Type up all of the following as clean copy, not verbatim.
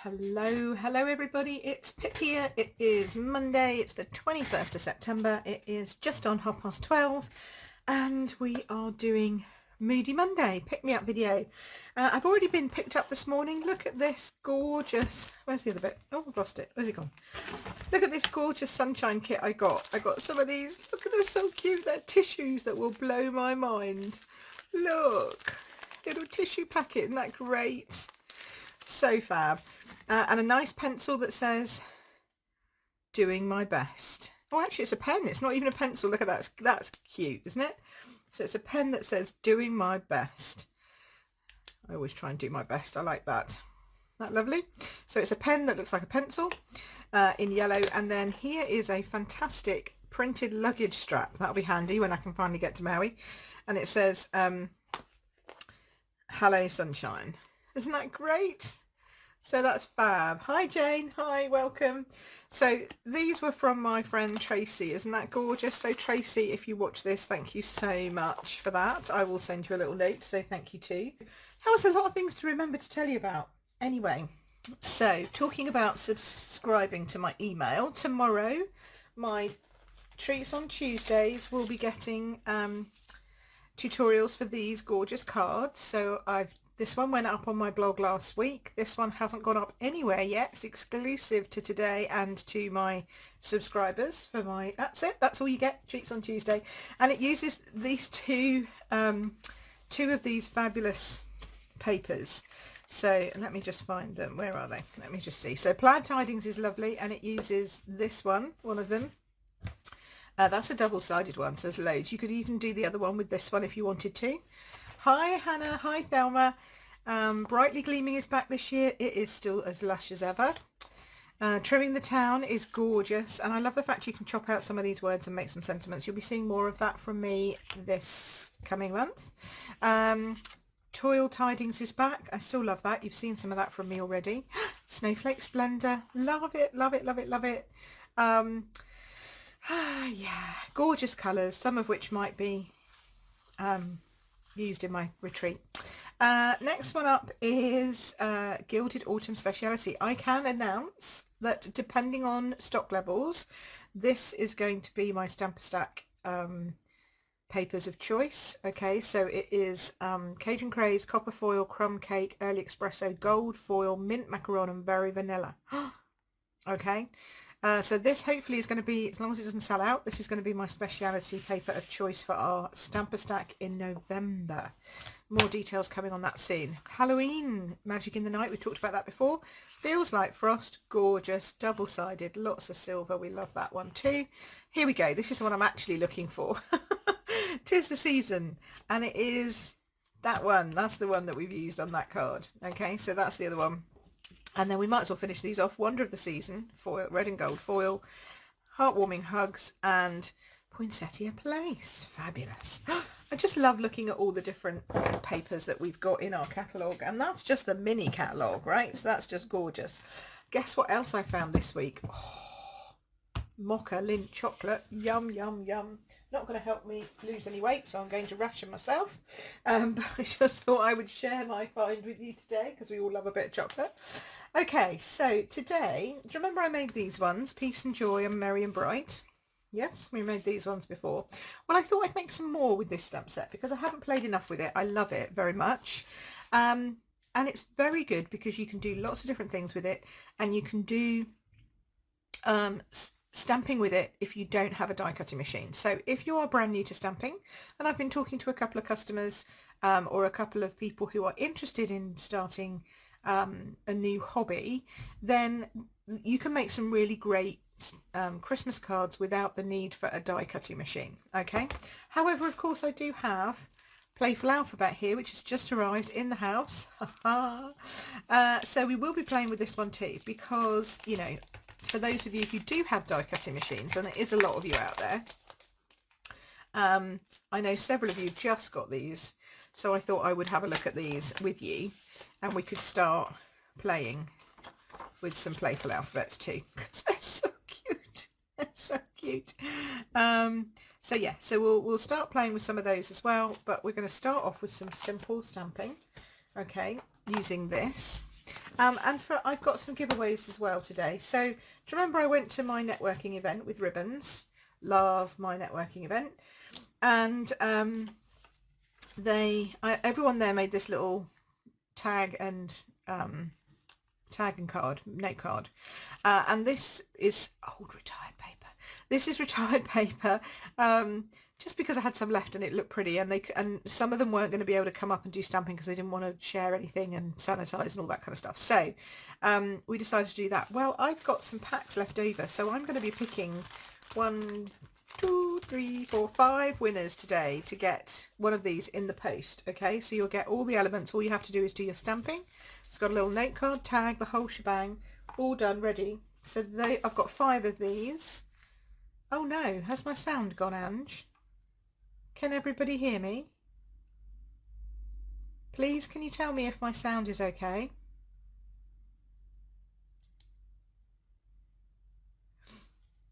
Hello everybody, it's Pip here. It is Monday, it's the 21st of September, it is just on 12:30 and we are doing Moody Monday, pick me up video. I've already been picked up this morning. Look at this gorgeous, where's the other bit? Oh, I've lost it, where's it gone? Look at this gorgeous sunshine kit I got some of these. Look at, they're so cute. They're tissues that will blow my mind. Look, little tissue packet, isn't that great? So fab. And a nice pencil that says doing my best. Oh, actually it's a pen, it's not even a pencil. Look at that, that's cute, isn't it? So it's a pen that says doing my best. I always try and do my best. I like that. Isn't that lovely? So it's a pen that looks like a pencil in yellow, and then here is a fantastic printed luggage strap. That'll be handy when I can finally get to Maui. And it says hello sunshine. Isn't that great? So that's fab. Hi Jane, hi, welcome. So these were from my friend Tracy. Isn't that gorgeous? So Tracy, if you watch this, thank you so much for that. I will send you a little note to say thank you too. That was a lot of things to remember to tell you about. Anyway, so talking about subscribing to my email, tomorrow my Treats on Tuesdays will be getting tutorials for these gorgeous cards. So this one went up on my blog last week. This one hasn't gone up anywhere yet. It's exclusive to today and to my subscribers for my, that's it, that's all you get, Treats on Tuesday. And it uses these two of these fabulous papers. So let me just find them. Where are they? Let me just see. So Plaid Tidings is lovely, and it uses this one of them. That's a double-sided one, so there's loads. You could even do the other one with this one if you wanted to. Hi Hannah, hi Thelma. Brightly Gleaming is back this year. It is still as lush as ever. Trimming the Town is gorgeous, and I love the fact you can chop out some of these words and make some sentiments. You'll be seeing more of that from me this coming month. Toil Tidings is back. I still love that. You've seen some of that from me already. Snowflake Splendor, love it, love it, love it, love it. Yeah, gorgeous colours, some of which might be used in my retreat. Next one up is Gilded Autumn Speciality. I can announce that depending on stock levels, this is going to be my Stamper Stack papers of choice. Okay, so it is Cajun Craze, Copper Foil, Crumb Cake, Early Espresso, Gold Foil, Mint Macaron and Berry Vanilla. Okay, so this hopefully is going to be, as long as it doesn't sell out, this is going to be my speciality paper of choice for our Stamper Stack in November. More details coming on that soon. Halloween Magic in the Night, we talked about that before. Feels Like Frost, gorgeous, double-sided, lots of silver. We love that one too. Here we go. This is the one I'm actually looking for. 'Tis the Season, and it is that one. That's the one that we've used on that card. Okay, so that's the other one. And then we might as well finish these off. Wonder of the Season, foil, red and gold foil, Heartwarming Hugs, and Poinsettia Place. Fabulous. I just love looking at all the different papers that we've got in our catalogue, and that's just the mini catalogue, right? So that's just gorgeous. Guess what else I found this week? Oh, Mocha Lindt chocolate. Yum, yum, yum. Not going to help me lose any weight, so I'm going to ration myself. But I just thought I would share my find with you today, because we all love a bit of chocolate. Okay, so today, do you remember I made these ones? Peace and Joy and Merry and Bright. Yes, we made these ones before. Well, I thought I'd make some more with this stamp set because I haven't played enough with it. I love it very much. And it's very good because you can do lots of different things with it, and you can do stamping with it if you don't have a die cutting machine. So if you are brand new to stamping, and I've been talking to a couple of customers or a couple of people who are interested in starting a new hobby, then you can make some really great Christmas cards without the need for a die cutting machine. Okay, however, of course I do have Playful Alphabet here, which has just arrived in the house. So we will be playing with this one too, because, you know, for those of you who do have die cutting machines, and there is a lot of you out there, I know several of you just got these, so I thought I would have a look at these with you and we could start playing with some Playful Alphabets too, because they're so cute. They're so cute. So yeah, so we'll start playing with some of those as well, but we're going to start off with some simple stamping, okay, using this. And I've got some giveaways as well today. So do you remember I went to my networking event with ribbons? Love my networking event. And everyone there made this little tag and card, note card. And this is old retired paper. This is retired paper. Just because I had some left and it looked pretty, and some of them weren't going to be able to come up and do stamping because they didn't want to share anything and sanitize and all that kind of stuff. So we decided to do that. Well, I've got some packs left over, so I'm going to be picking 1, 2, 3, 4, 5 winners today to get one of these in the post. Okay, so you'll get all the elements. All you have to do is do your stamping. It's got a little note card, tag, the whole shebang, all done, ready. So I've got 5 of these. Oh no, has my sound gone, Ange? Can everybody hear me? Please, can you tell me if my sound is okay?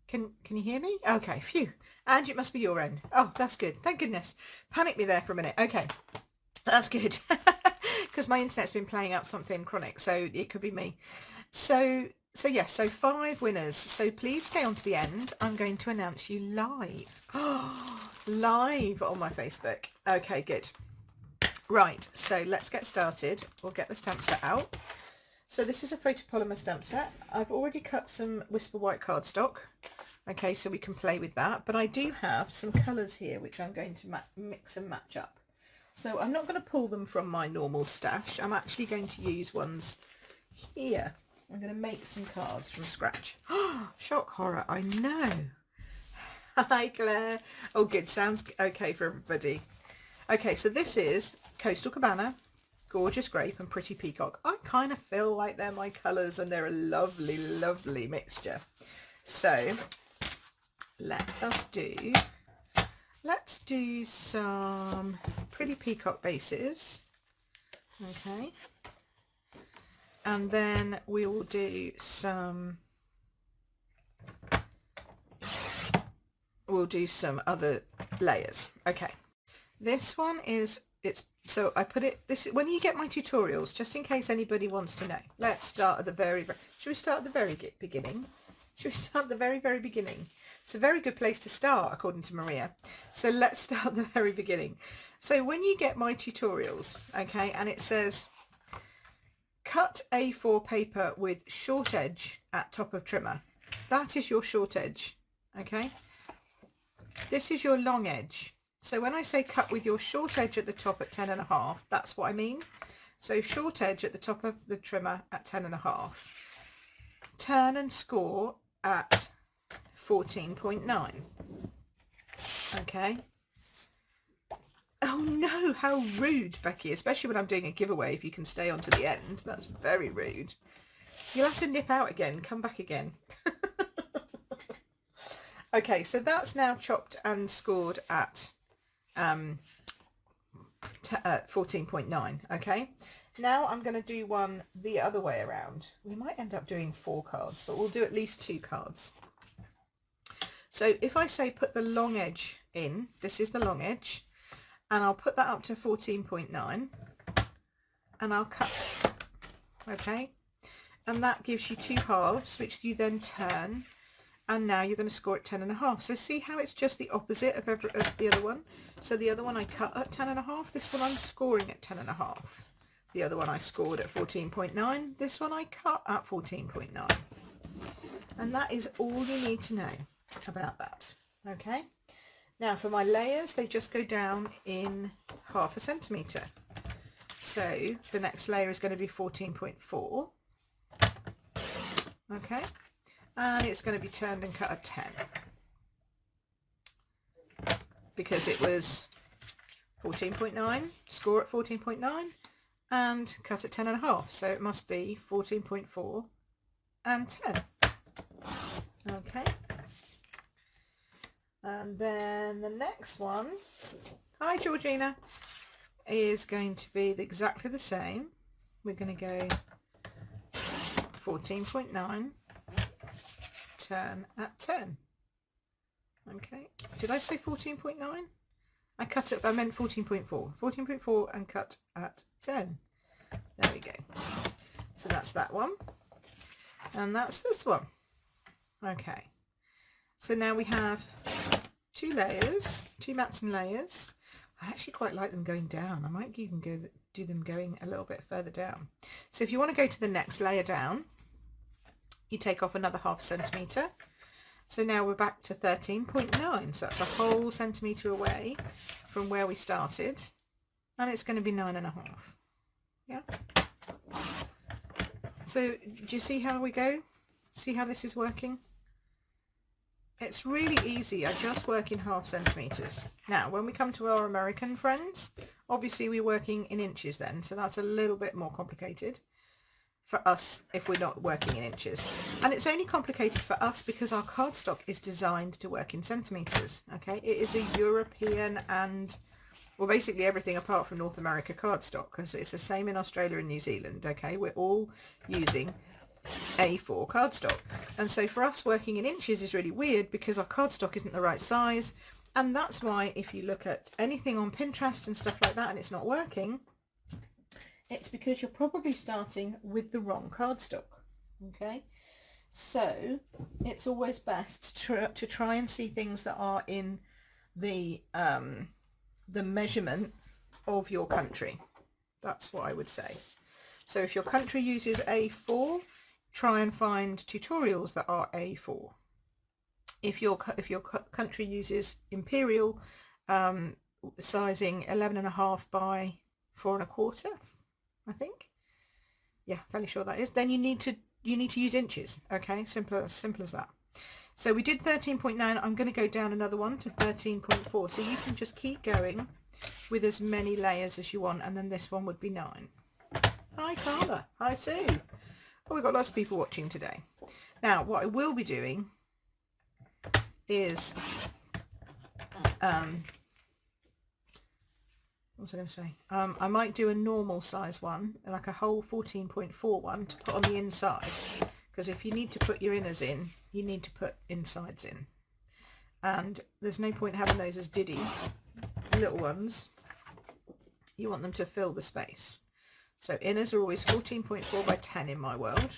Can you hear me? Okay, phew. And it must be your end. Oh, that's good. Thank goodness. Panicked me there for a minute. Okay, that's good. Because my internet's been playing up something chronic, so it could be me. So yes, so 5 winners. So please stay on to the end. I'm going to announce you live. Live on my Facebook. Okay, good. Right, so let's get started. We'll get the stamp set out. So this is a photopolymer stamp set. I've already cut some Whisper White cardstock. Okay, so we can play with that. But I do have some colours here which I'm going to mix and match up. So I'm not going to pull them from my normal stash. I'm actually going to use ones here. I'm going to make some cards from scratch. Shock horror, I know. Hi Claire. Oh good, sounds okay for everybody. Okay, so this is Coastal Cabana, Gorgeous Grape and Pretty Peacock. I kind of feel like they're my colours and they're a lovely, lovely mixture. So let's do some Pretty Peacock bases. Okay. And then we will do some, we'll do some other layers. Okay. This one is, so I put it, when you get my tutorials, just in case anybody wants to know, let's start at the should we start at the very beginning? Should we start at the very, very beginning? It's a very good place to start, according to Maria. So let's start at the very beginning. So when you get my tutorials, okay, and it says, cut A4 paper with short edge at top of trimmer. That is your short edge, okay? This is your long edge. So when I say cut with your short edge at the top at 10.5, that's what I mean. So short edge at the top of the trimmer at 10.5. Turn and score at 14.9. Okay. Oh no, how rude, Becky, especially when I'm doing a giveaway. If you can stay on to the end, that's very rude. You'll have to nip out again, come back again. Okay, so that's now chopped and scored at 14.9. Okay, now I'm going to do one the other way around. We might end up doing 4 cards, but we'll do at least 2 cards. So if I say put the long edge in, this is the long edge, and I'll put that up to 14.9 and I'll cut. Okay, and that gives you 2 halves, which you then turn, and now you're going to score at 10.5. So see how it's just the opposite of the other one. So the other one I cut at 10.5, this one I'm scoring at 10.5. The other one I scored at 14.9, this one I cut at 14.9. And that is all you need to know about that. Okay, now for my layers, they just go down in 0.5 centimetre. So the next layer is going to be 14.4. Okay, and it's going to be turned and cut at 10 because it was 14.9, score at 14.9 and cut at 10.5, so it must be 14.4 and 10. Okay, and then the next one, hi Georgina, is going to be exactly the same. We're going to go 14.9, turn at 10. Okay, did I say 14.9? I cut it, I meant 14.4. 14.4 and cut at 10. There we go. So that's that one, and that's this one. Okay, so now we have two layers, two mats and layers. I actually quite like them going down. I might even do them going a little bit further down. So if you want to go to the next layer down, you take off another ½ centimetre. So now we're back to 13.9, so that's a whole centimetre away from where we started, and it's going to be 9.5. Yeah. So do you see how we go? See how this is working? It's really easy. I just work in ½ centimetres. Now when we come to our American friends, obviously we're working in inches then, so that's a little bit more complicated for us if we're not working in inches. And it's only complicated for us because our cardstock is designed to work in centimetres. Okay, it is a European and, well, basically everything apart from North America cardstock, because it's the same in Australia and New Zealand. Okay, we're all using A4 cardstock, and so for us working in inches is really weird because our cardstock isn't the right size. And that's why if you look at anything on Pinterest and stuff like that and it's not working, it's because you're probably starting with the wrong cardstock. Okay, so it's always best to try and see things that are in the measurement of your country. That's what I would say. So if your country uses A4, try and find tutorials that are A4. If your country uses imperial, sizing 11.5 by 4.25, I think. Yeah, fairly sure that is. Then you need to use inches. Okay, simple as that. So we did 13.9. I'm going to go down another one to 13.4. So you can just keep going with as many layers as you want, and then this one would be 9. Hi Carla. Hi Sue. Oh, we've got lots of people watching today. Now, what I will be doing is what was I going to say? I might do a normal size one, like a whole 14.4 one to put on the inside, because if you need to put your inners in, you need to put insides in, and there's no point having those as diddy little ones. You want them to fill the space. So inners are always 14.4 by 10 in my world.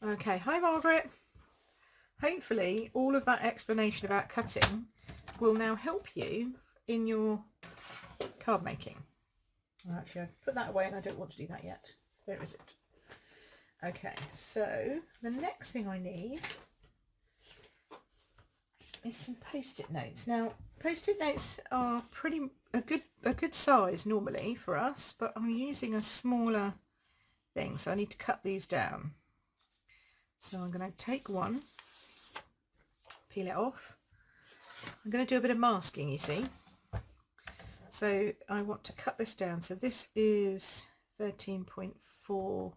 Okay, hi Margaret. Hopefully all of that explanation about cutting will now help you in your card making. Actually, I've put that away and I don't want to do that yet. Where is it? Okay, so the next thing I need is some post-it notes. Now, post-it notes are a good size normally for us, but I'm using a smaller thing, so I need to cut these down. So I'm going to take one, peel it off. I'm going to do a bit of masking, you see. So I want to cut this down. So this is 13.4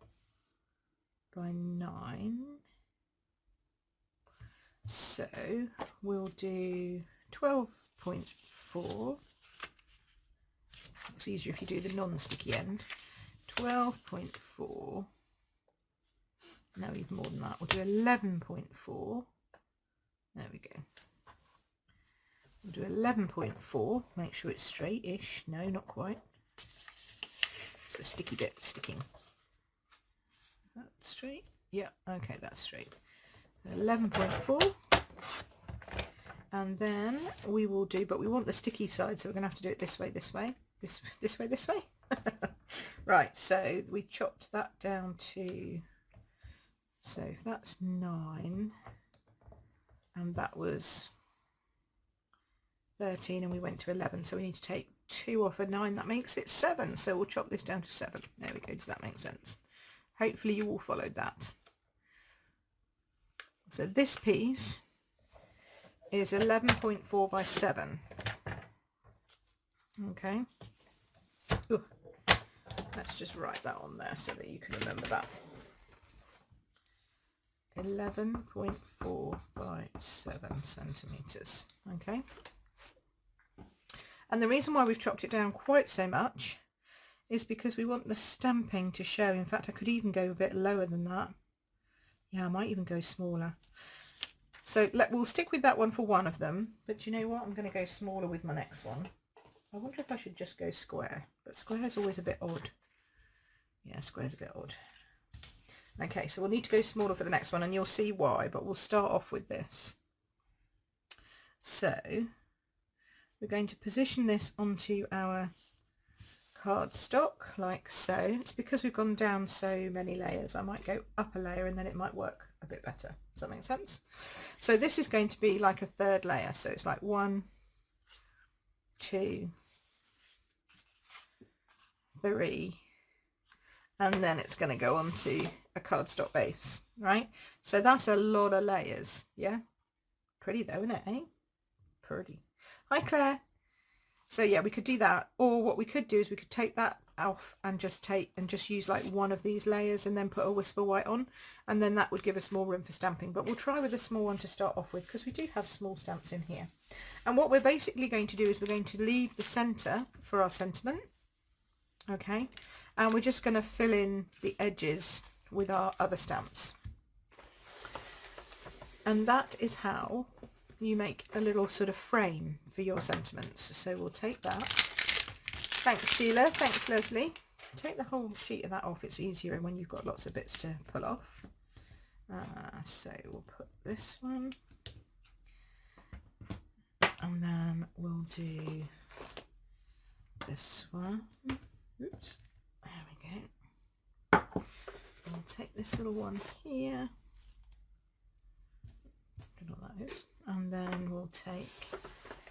by 9. So we'll do 12.4. It's easier if you do the non-sticky end. 12.4. No, even more than that. We'll do 11.4. There we go. We'll do 11.4. Make sure it's straight-ish. No, not quite. It's a sticky bit sticking. Is that straight? Yeah, okay, that's straight. 11.4. And then we will do, but we want the sticky side, so we're going to have to do it this way, this way, this way, this way. Right, so we chopped that down to, so if that's 9, and that was 13, and we went to 11, so we need to take 2 off of 9, that makes it 7, so we'll chop this down to 7. There we go. Does that make sense? Hopefully you all followed that. So this piece is 11.4 by 7. Okay. Ooh. Let's just write that on there so that you can remember that. 11.4 by 7 centimetres. Okay. And the reason why we've chopped it down quite so much is because we want the stamping to show. In fact, I could even go a bit lower than that. Yeah, I might even go smaller. So we'll stick with that one for one of them. But you know what? I'm going to go smaller with my next one. I wonder if I should just go square. But square is always a bit odd. Yeah, square's a bit odd. Okay, so we'll need to go smaller for the next one, and you'll see why, but we'll start off with this. So we're going to position this onto our cardstock like so. It's because we've gone down so many layers. I might go up a layer and then it might work a bit better. Does that make sense? So this is going to be like a third layer. So it's like 1, 2, 3, and then it's going to go onto a cardstock base, right? So that's a lot of layers. Yeah, pretty though, isn't it, eh? Pretty. Hi Claire. So yeah, we could do that, or what we could do is we could take that off and just use like one of these layers and then put a Whisper White on, and then that would give us more room for stamping. But we'll try with a small one to start off with, because we do have small stamps in here. And what we're basically going to do is we're going to leave the center for our sentiment, okay, and we're just going to fill in the edges with our other stamps. And that is how you make a little sort of frame for your sentiments. So we'll take that. Thanks Sheila, thanks Leslie. Take the whole sheet of that off, it's easier when you've got lots of bits to pull off. So we'll put this one, and then we'll do this one. Oops, there we go. I'll take this little one here, I don't know what that is, and then we'll take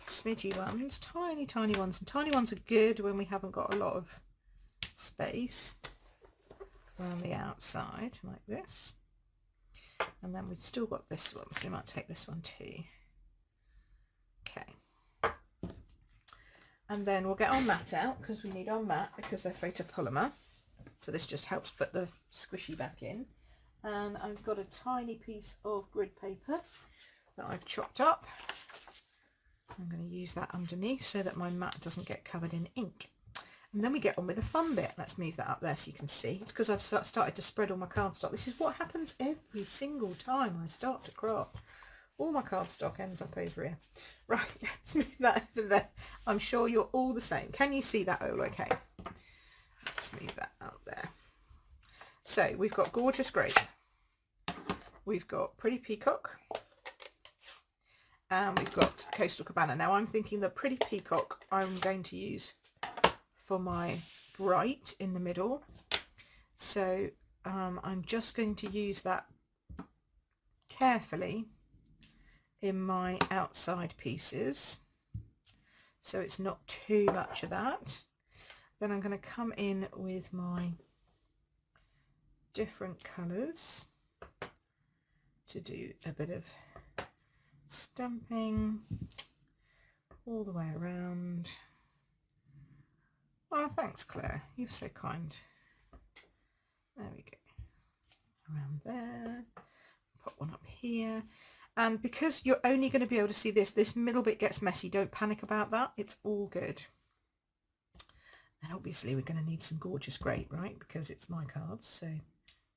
smidgy ones, tiny ones, and tiny ones are good when we haven't got a lot of space around the outside, like this. And then we've still got this one, so we might take this one too. Okay, and then we'll get our mat out, because we need our mat because they're photopolymer, so this just helps put the squishy back in. And I've got a tiny piece of grid paper that I've chopped up. I'm going to use that underneath so that my mat doesn't get covered in ink. And then we get on with the fun bit. Let's move that up there so you can see. It's because I've started to spread all my cardstock. This is what happens every single time I start to craft. All my cardstock ends up over here. Right, let's move that over there. I'm sure you're all the same. Can you see that all okay? Let's move that out there. So we've got Gorgeous Grape. We've got Pretty Peacock. And we've got Coastal Cabana. Now I'm thinking the Pretty Peacock I'm going to use for my bright in the middle. So I'm just going to use that carefully in my outside pieces, so it's not too much of that. Then I'm going to come in with my different colours to do a bit of stamping all the way around. Oh, thanks Claire, you're so kind. There we go, around there, put one up here. And because you're only going to be able to see this middle bit gets messy, don't panic about that, it's all good. And obviously we're going to need some Gorgeous Grape, right, because it's my cards, so a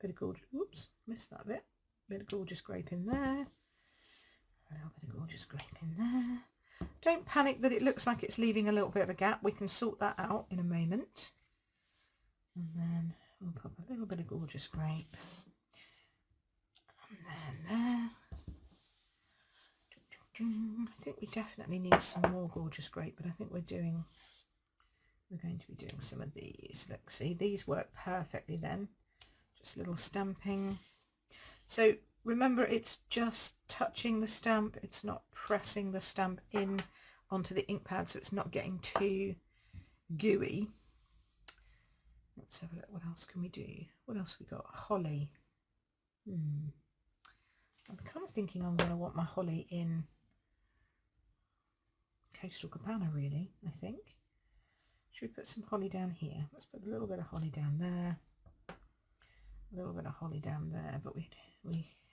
bit of gorgeous, whoops, missed that bit, bit of Gorgeous Grape in there, a little bit of Gorgeous Grape in there. Don't panic that it looks like it's leaving a little bit of a gap, we can sort that out in a moment. And then we'll pop a little bit of Gorgeous Grape, and then there. I think we definitely need some more Gorgeous Grape, but I think we're going to be doing some of these. Look, see, these work perfectly then. Just a little stamping. So remember, it's just touching the stamp, it's not pressing the stamp in onto the ink pad, so it's not getting too gooey. Let's have a look, what else can we do? What else we got? Holly. I'm kind of thinking I'm going to want my holly in Coastal Cabana, really, I think. Should we put some holly down here? Let's put a little bit of holly down there, a little bit of holly down there, but we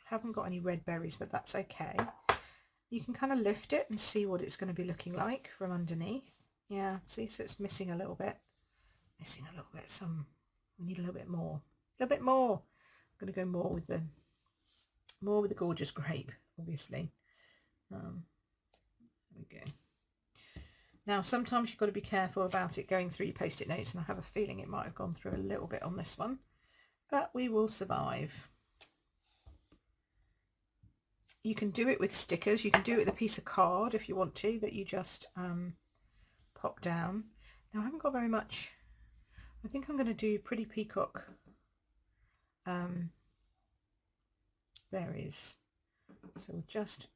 haven't got any red berries, but that's okay. You can kind of lift it and see what it's going to be looking like from underneath. Yeah, see, so it's missing a little bit, some, we need a little bit more, I'm going to go more with the Gorgeous Grape, obviously. There we go. Now sometimes you've got to be careful about it going through your post-it notes, and I have a feeling it might have gone through a little bit on this one, but we will survive. You can do it with stickers, you can do it with a piece of card if you want to, that you just pop down. Now I haven't got very much. I think I'm going to do Pretty Peacock berries. So we'll just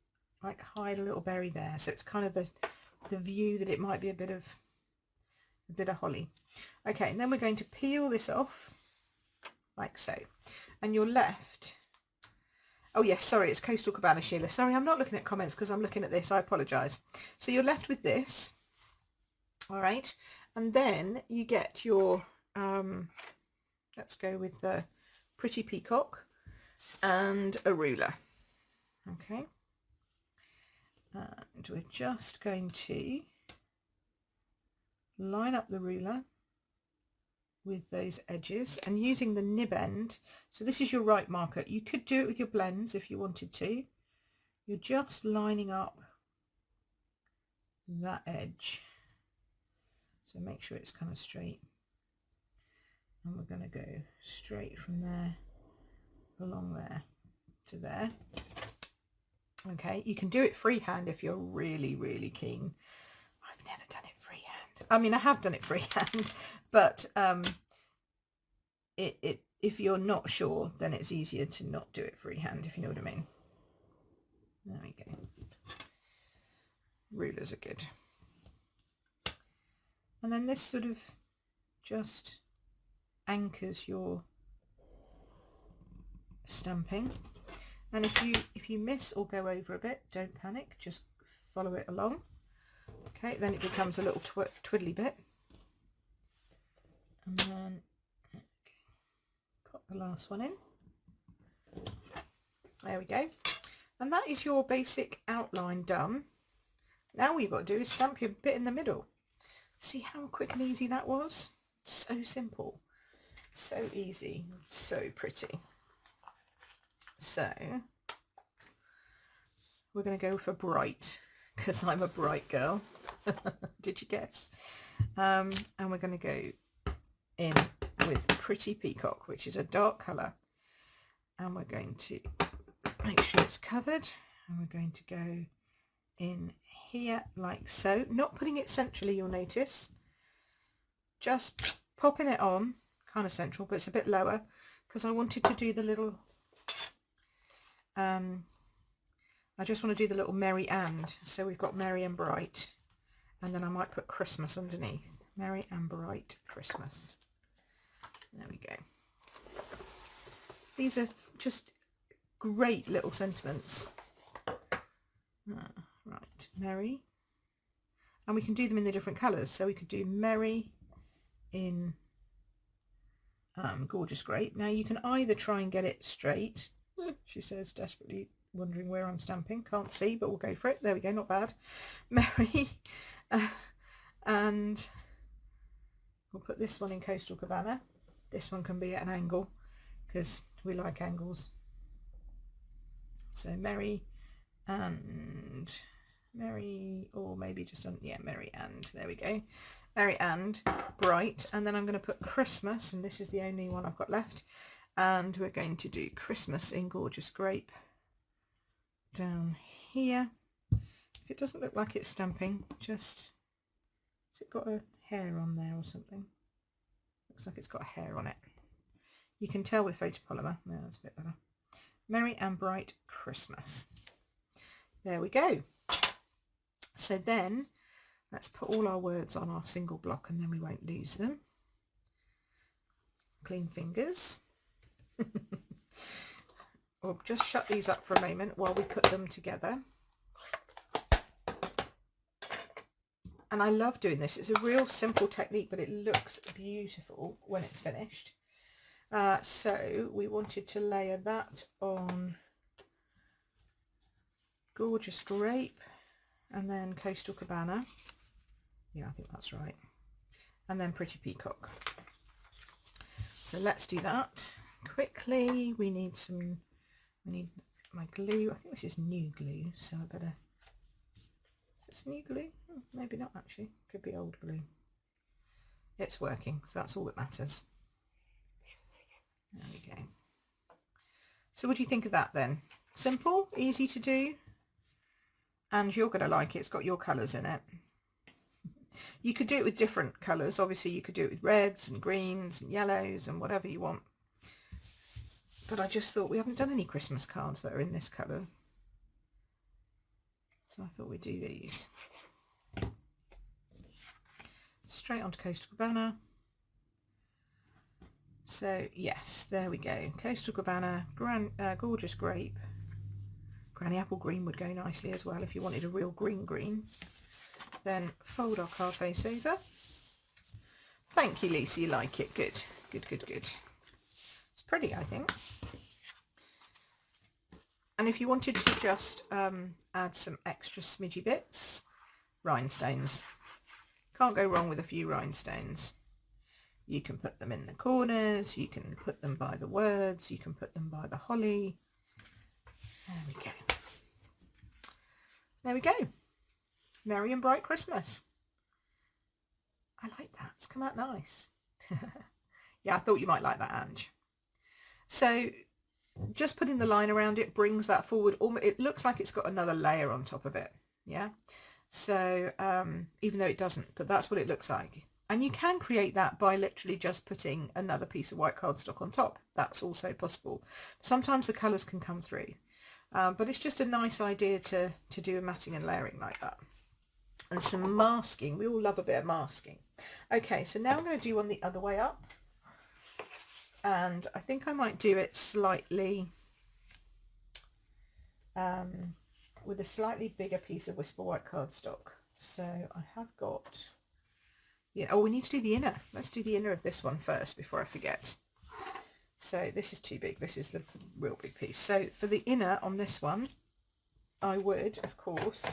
like hide a little berry there, so it's kind of the view that it might be a bit of holly. Okay, and then we're going to peel this off like so, and you're left. Oh yes, sorry, it's Coastal Cabana, Sheila. Sorry, I'm not looking at comments because I'm looking at this. I apologise. So you're left with this, all right, and then you get your let's go with the Pretty Peacock and a ruler. Okay, and we're just going to line up the ruler with those edges and using the nib end. So this is your right marker. You could do it with your blends if you wanted to. You're just lining up that edge, so make sure it's kind of straight, and we're going to go straight from there along there to there. Okay, you can do it freehand if you're really keen. I've never done it freehand. I mean, I have done it freehand, but if you're not sure, then it's easier to not do it freehand, if you know what I mean. There we go. Rulers are good. And then this sort of just anchors your stamping. And if you miss or go over a bit, don't panic, just follow it along. Okay, then it becomes a little twiddly bit. And then pop the last one in. There we go. And that is your basic outline done. Now all you've got to do is stamp your bit in the middle. See how quick and easy that was? So simple. So easy. So pretty. So we're going to go for bright, because I'm a bright girl. Did you guess? And we're going to go in with Pretty Peacock, which is a dark colour, and we're going to make sure it's covered, and we're going to go in here like so, not putting it centrally, you'll notice, just popping it on kind of central, but it's a bit lower because I wanted to do the little I just want to do the little Merry and, so we've got Merry and Bright, and then I might put Christmas underneath. Merry and Bright Christmas. There we go. These are just great little sentiments. Right, Merry. And we can do them in the different colours. So we could do Merry in Gorgeous Grape. Now you can either try and get it straight. She says, desperately wondering where I'm stamping. Can't see, but we'll go for it. There we go, not bad. Merry. And we'll put this one in Coastal Cabana. This one can be at an angle because we like angles. So Merry and Merry, or maybe just on, yeah, Merry and, there we go. Merry and Bright. And then I'm going to put Christmas, and this is the only one I've got left. And we're going to do Christmas in Gorgeous Grape down here. If it doesn't look like it's stamping, just, has it got a hair on there or something? Looks like it's got a hair on it. You can tell with photopolymer. No, that's a bit better. Merry and Bright Christmas. There we go. So then let's put all our words on our single block, and then we won't lose them. Clean fingers. We'll just shut these up for a moment while we put them together. And I love doing this. It's a real simple technique, but it looks beautiful when it's finished. So we wanted to layer that on Gorgeous Grape, and then Coastal Cabana. Yeah, I think that's right. And then Pretty Peacock. So let's do that quickly. We need my glue. I think this is new glue, so I better Is it new glue? Maybe not actually, could be old glue. It's working, so that's all that matters. There we go. So what do you think of that then? Simple, easy to do, and you're going to like it. It's got your colours in it. You could do it with different colours. Obviously you could do it with reds and greens and yellows and whatever you want. But I just thought we haven't done any Christmas cards that are in this colour. So I thought we'd do these. Straight onto Coastal Cabana. So yes, there we go. Coastal Cabana, gorgeous grape. Granny apple green would go nicely as well if you wanted a real green. Then fold our card face over. Thank you, Lisa, you like it. Good. It's pretty, I think. And if you wanted to just add some extra smidgy bits, rhinestones. Can't go wrong with a few rhinestones. You can put them in the corners, you can put them by the words, you can put them by the holly. There we go. There we go. Merry and bright Christmas. I like that. It's come out nice. Yeah, I thought you might like that, Ange. So just putting the line around it brings that forward. It looks like it's got another layer on top of it. Yeah. So even though it doesn't, but that's what it looks like. And you can create that by literally just putting another piece of white cardstock on top. That's also possible. Sometimes the colours can come through. But it's just a nice idea to do a matting and layering like that. And some masking. We all love a bit of masking. Okay, so now I'm going to do one the other way up. And I think I might do it slightly with a slightly bigger piece of Whisper white cardstock. So I have got... Yeah, oh, we need to do the inner. Let's do the inner of this one first before I forget. So this is too big. This is the real big piece. So for the inner on this one, I would, of course,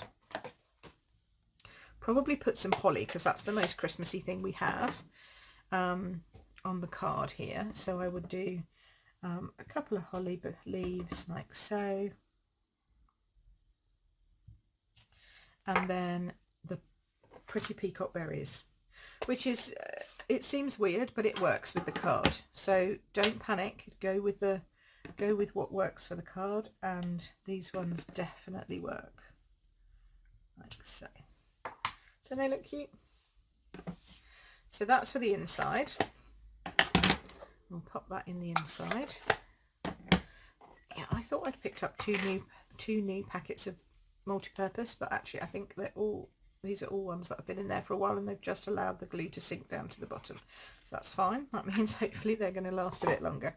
probably put some holly because that's the most Christmassy thing we have on the card here. So I would do a couple of holly leaves like so. And then the pretty peacock berries, which is, it seems weird, but it works with the card. So don't panic, go with what works for the card, and these ones definitely work. Like so. Don't they look cute? So that's for the inside. We'll pop that in the inside. Yeah, I thought I'd picked up two new packets of multi-purpose, but actually I think these are all ones that have been in there for a while and they've just allowed the glue to sink down to the bottom. So that's fine. That means hopefully they're going to last a bit longer.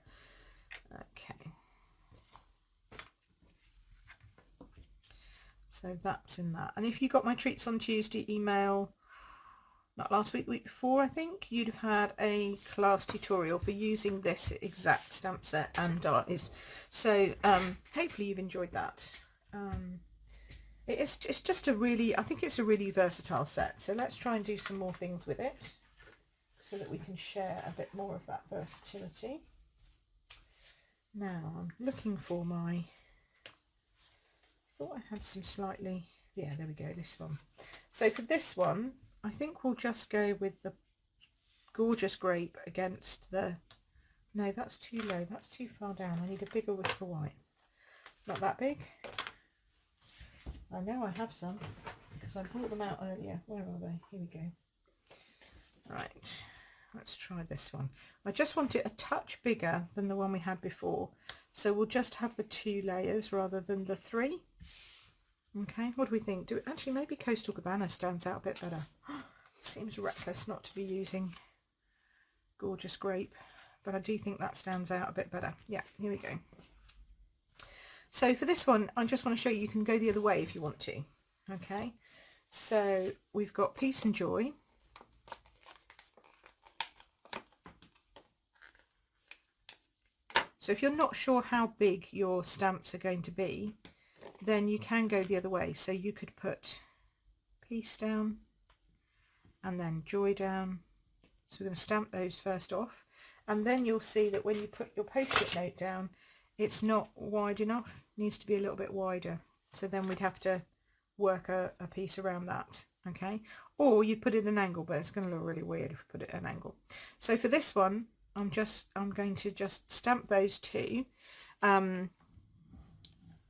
Okay. So that's in that. And if you got my Treats on Tuesday email, not last week, the week before, I think, you'd have had a class tutorial for using this exact stamp set and dies. So hopefully you've enjoyed that. It's just a really, I think it's a really versatile set. So let's try and do some more things with it so that we can share a bit more of that versatility. Now I'm looking for my, I thought I had some slightly, yeah, there we go, this one. So for this one, I think we'll just go with the gorgeous grape against the, no, that's too low, that's too far down. I need a bigger Whisper white. Not that big. I know I have some because I brought them out earlier. Where are they? Here we go. Right, let's try this one. I just want it a touch bigger than the one we had before. So we'll just have the 2 layers rather than the 3. Okay, what do we think? Actually, maybe Coastal Cabana stands out a bit better. Seems reckless not to be using gorgeous grape, but I do think that stands out a bit better. Yeah, here we go. So for this one, I just want to show you can go the other way if you want to. Okay, so we've got Peace and Joy. So if you're not sure how big your stamps are going to be, then you can go the other way. So you could put Peace down and then Joy down. So we're going to stamp those first off, and then you'll see that when you put your post-it note down, it's not wide enough, it needs to be a little bit wider. So then we'd have to work a piece around that, okay? Or you put it at an angle, but it's going to look really weird if you put it at an angle. So for this one, I'm going to just stamp those two, and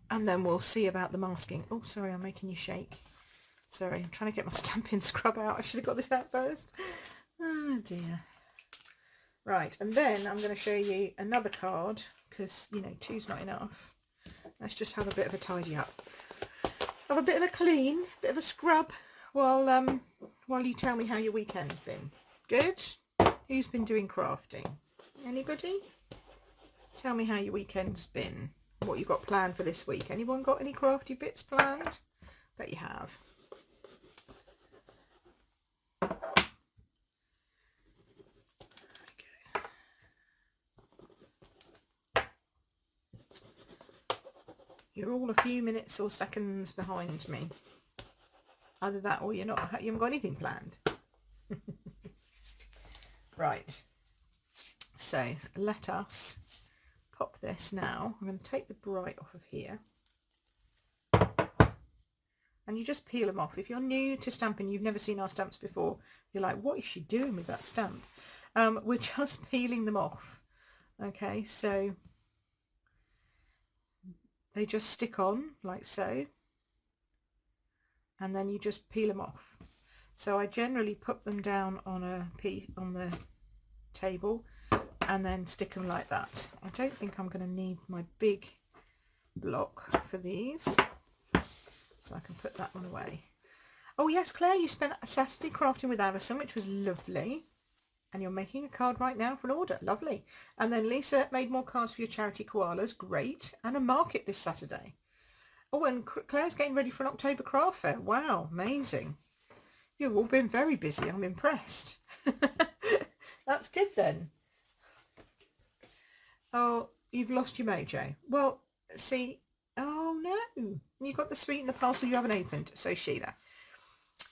then we'll see about the masking. Oh, sorry, I'm making you shake. Sorry, I'm trying to get my Stampin' scrub out. I should have got this out first. Oh dear. Right, and then I'm going to show you another card, because, you know, two's not enough. Let's just have a bit of a tidy up. Have a bit of a clean, bit of a scrub, while you tell me how your weekend's been. Good? Who's been doing crafting? Anybody? Tell me how your weekend's been. What you got planned for this week. Anyone got any crafty bits planned? Bet you have. You're all a few minutes or seconds behind me. Either that or you're not. You haven't got anything planned. Right. So let us pop this now. I'm going to take the bright off of here. And you just peel them off. If you're new to stamping, you've never seen our stamps before, you're like, what is she doing with that stamp? We're just peeling them off. Okay, so they just stick on like so, and then you just peel them off. So I generally put them down on on the table and then stick them like that. I don't think I'm going to need my big block for these, so I can put that one away. Oh yes, Claire, you spent a Saturday crafting with Alison, which was lovely. And you're making a card right now for an order. Lovely. And then Lisa made more cards for your charity koalas. Great. And a market this Saturday. Oh, and Claire's getting ready for an October craft fair. Wow, amazing. You've all been very busy. I'm impressed. That's good then. Oh, you've lost your mojo. Well, see. Oh no. You got the sweet in the parcel you haven't opened. So Sheila,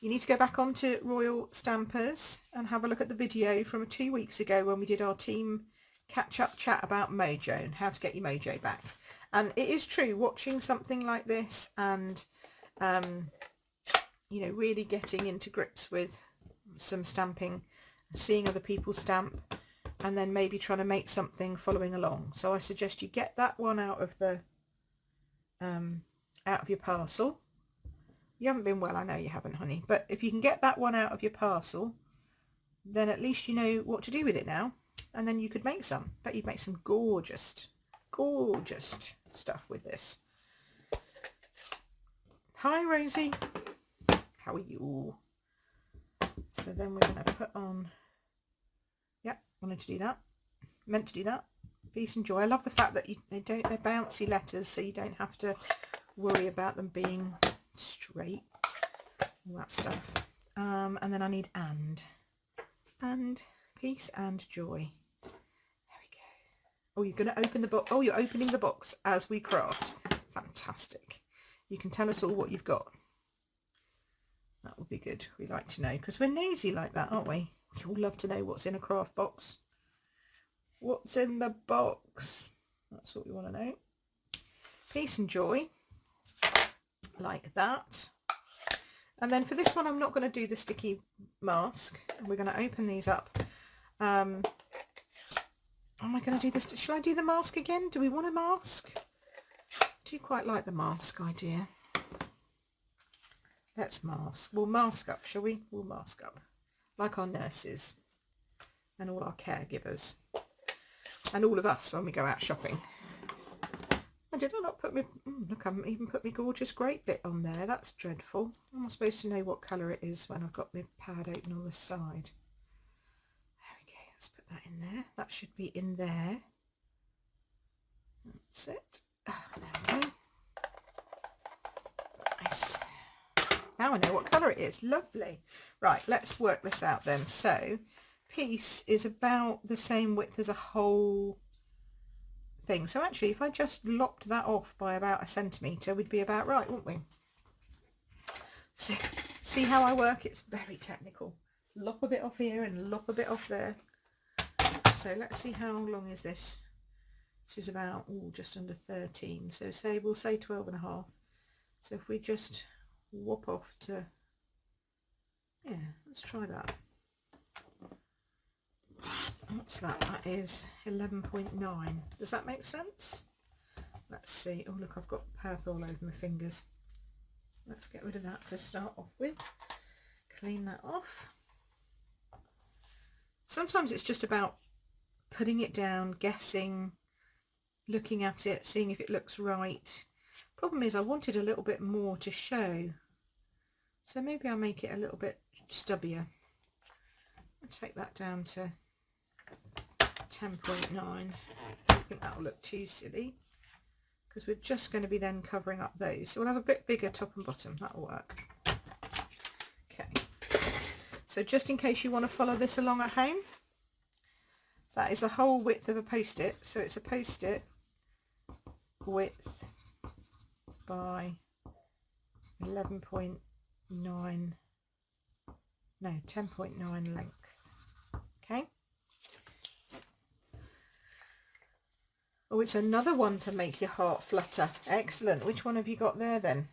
you need to go back onto Royal Stampers and have a look at the video from 2 weeks ago when we did our team catch-up chat about mojo and how to get your mojo back. And it is true, watching something like this and, you know, really getting into grips with some stamping, seeing other people stamp, and then maybe trying to make something following along. So I suggest you get that one out of the out of your parcel. You haven't been well, I know you haven't, honey, but if you can get that one out of your parcel, then at least you know what to do with it now, and then you could make some. Bet you'd make some gorgeous stuff with this. Hi Rosie, how are you? So then we're going to put on, yep, wanted to do that, meant to do that, peace and joy. I love the fact that they're bouncy letters, so you don't have to worry about them being straight, all that stuff. And then I need and peace and joy. There we go. Oh, you're going to open the box. Oh, you're opening the box as we craft. Fantastic. You can tell us all what you've got. That would be good. We like to know, because we're nosy like that, aren't we? We all love to know what's in a craft box. What's in the box? That's what we want to know. Peace and joy. Like that. And then for this one, I'm not going to do the sticky mask. We're going to open these up. Am I going to do this? Shall I do the mask again? Do we want a mask? Do you quite like the mask idea? Let's mask. We'll mask up, shall we? We'll mask up. Like our nurses and all our caregivers. And all of us when we go out shopping. And did I not put my... look, I haven't even put my gorgeous great bit on there. That's dreadful. I'm supposed to know what colour it is when I've got my pad open on the side. There we go. Let's put that in there. That should be in there. That's it. There we go. Nice. Now I know what colour it is. Lovely. Right, let's work this out then. So, piece is about the same width as a whole thing. So actually, if I just lopped that off by about 1 centimetre, we'd be about right, wouldn't we? See how I work? It's very technical. Lop a bit off here and lop a bit off there. So let's see, how long is this? This is about just under 13. So we'll say 12 and a half. So if we just whop off to, yeah, let's try that. What's that? That is 11.9. Does that make sense? Let's see. Oh look, I've got purple all over my fingers. Let's get rid of that to start off with. Clean that off. Sometimes it's just about putting it down, guessing, looking at it, seeing if it looks right. Problem is I wanted a little bit more to show, so maybe I'll make it a little bit stubbier. I'll take that down to 10.9. I think that'll look too silly because we're just going to be then covering up those, so we'll have a bit bigger top and bottom. That'll work. Okay, so just in case you want to follow this along at home, that is the whole width of a post-it. So it's a post-it width by 11.9, no, 10.9 length. Okay. Oh, it's another one to make your heart flutter. Excellent. Which one have you got there then?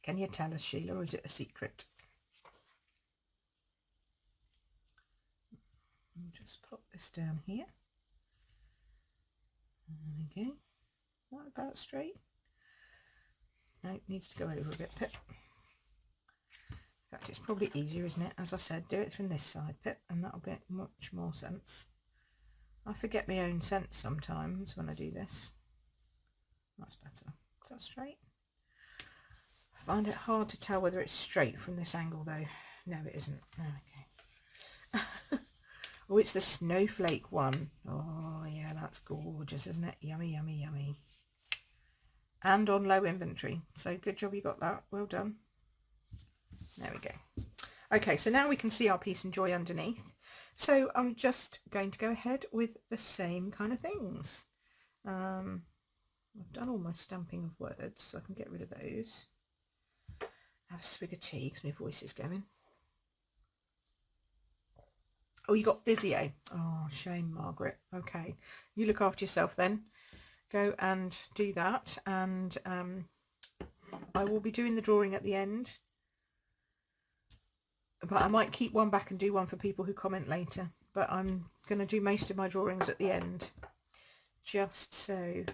Can you tell us, Sheila, or is it a secret? I'll just pop this down here. There we go. Not about straight. No, it needs to go over a bit, Pip. In fact, it's probably easier, isn't it? As I said, do it from this side, Pip, and that'll make much more sense. I forget my own sense sometimes when I do this. That's better. Is that straight? I find it hard to tell whether it's straight from this angle, though. No, it isn't. Oh, okay. Oh, it's the snowflake one. Oh, yeah, that's gorgeous, isn't it? Yummy, yummy, yummy. And on low inventory. So good job you got that. Well done. There we go. Okay, so now we can see our Peace and Joy underneath. So I'm just going to go ahead with the same kind of things. I've done all my stamping of words, so I can get rid of those. Have a swig of tea because my voice is going. Oh, you got physio. Oh, shame, Margaret. Okay, you look after yourself then. Go and do that, and I will be doing the drawing at the end. But I might keep one back and do one for people who comment later. But I'm going to do most of my drawings at the end, just so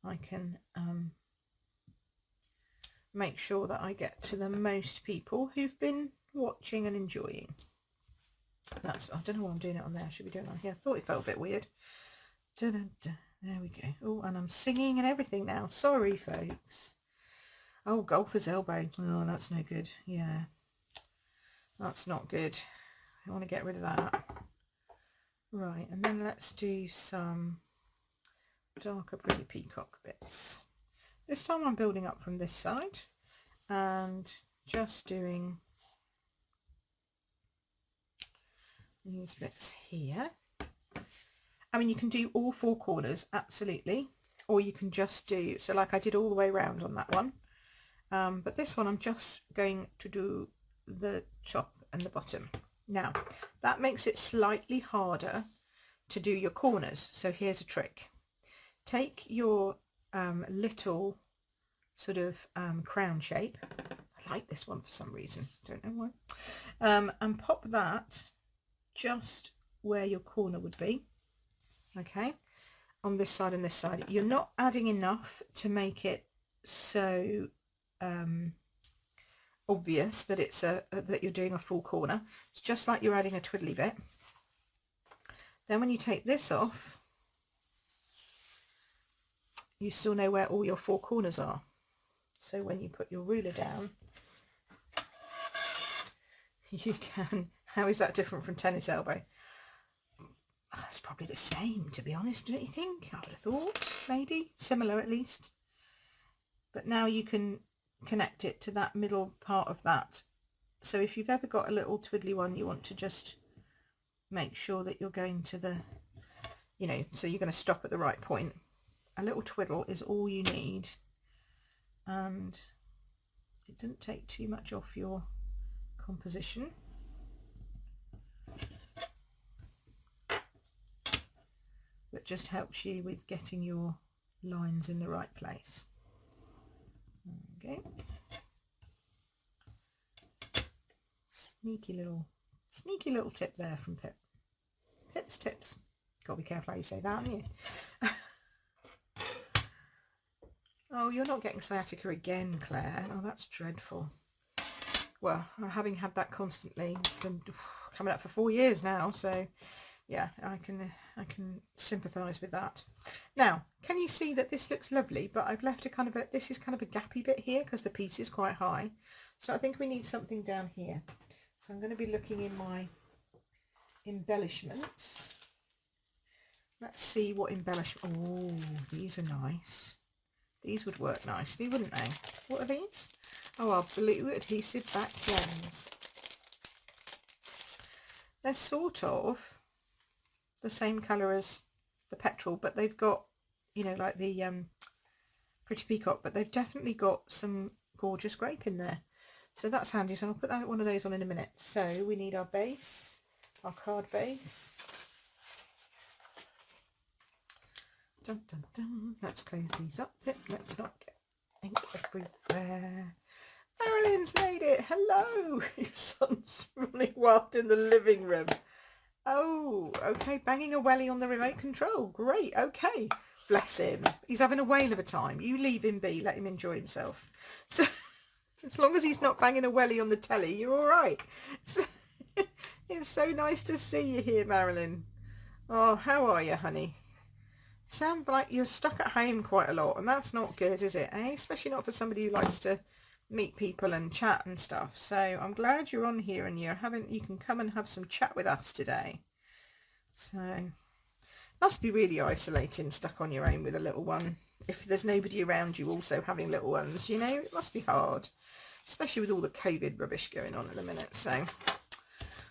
I can make sure that I get to the most people who've been watching and enjoying. That's, I don't know why I'm doing it on there. I should be doing it on here. I thought it felt a bit weird. Da -da -da. There we go. Oh, and I'm singing and everything now. Sorry, folks. Oh, golfer's elbow. Oh, that's no good. Yeah. That's not good. I want to get rid of that. Right, and then let's do some darker pretty peacock bits. This time I'm building up from this side and just doing these bits here. I mean, you can do all four corners, absolutely, or you can just do, so like I did all the way around on that one. But this one I'm just going to do the top and the bottom. Now that makes it slightly harder to do your corners, so here's a trick. Take your little sort of crown shape. I like this one for some reason, don't know why, and pop that just where your corner would be, okay, on this side and this side. You're not adding enough to make it so obvious that it's that you're doing a full corner. It's just like you're adding a twiddly bit. Then when you take this off, you still know where all your four corners are. So when you put your ruler down, you can, how is that different from tennis elbow? It's probably the same, to be honest, don't you think? I would have thought, maybe, similar at least. But now you can connect it to that middle part of that. So if you've ever got a little twiddly one, you want to just make sure that you're going to the, you know, so you're going to stop at the right point. A little twiddle is all you need, and it doesn't take too much off your composition. But just helps you with getting your lines in the right place. go. Sneaky little tip there from Pip. Pip's tips. Gotta be careful how you say that, aren't you? Oh, you're not getting sciatica again, Claire. Oh, that's dreadful. Well, having had that constantly for coming up for 4 years now, so yeah, I can sympathise with that. Now, can you see that this looks lovely, but I've left this is kind of a gappy bit here because the piece is quite high. So I think we need something down here. So I'm going to be looking in my embellishments. Let's see what embellishment. Oh, these are nice. These would work nicely, wouldn't they? What are these? Oh, our blue adhesive back gems. They're sort of the same colour as the petrol, but they've got, you know, like the Pretty Peacock, but they've definitely got some gorgeous grape in there. So that's handy. So I'll put one of those on in a minute. So we need our base, our card base. Dun, dun, dun. Let's close these up. Let's not get ink everywhere. Marilyn's made it. Hello. Your son's running wild in the living room. Oh, okay. Banging a welly on the remote control. Great. Okay. Bless him. He's having a whale of a time. You leave him be. Let him enjoy himself. So, as long as he's not banging a welly on the telly, you're all right. So, it's so nice to see you here, Marilyn. Oh, how are you, honey? Sound like you're stuck at home quite a lot, and that's not good, is it? Eh? Especially not for somebody who likes to meet people and chat and stuff. So I'm glad you're on here and you can come and have some chat with us today. So must be really isolating, stuck on your own with a little one. If there's nobody around you also having little ones, you know, it must be hard, especially with all the COVID rubbish going on at the minute. So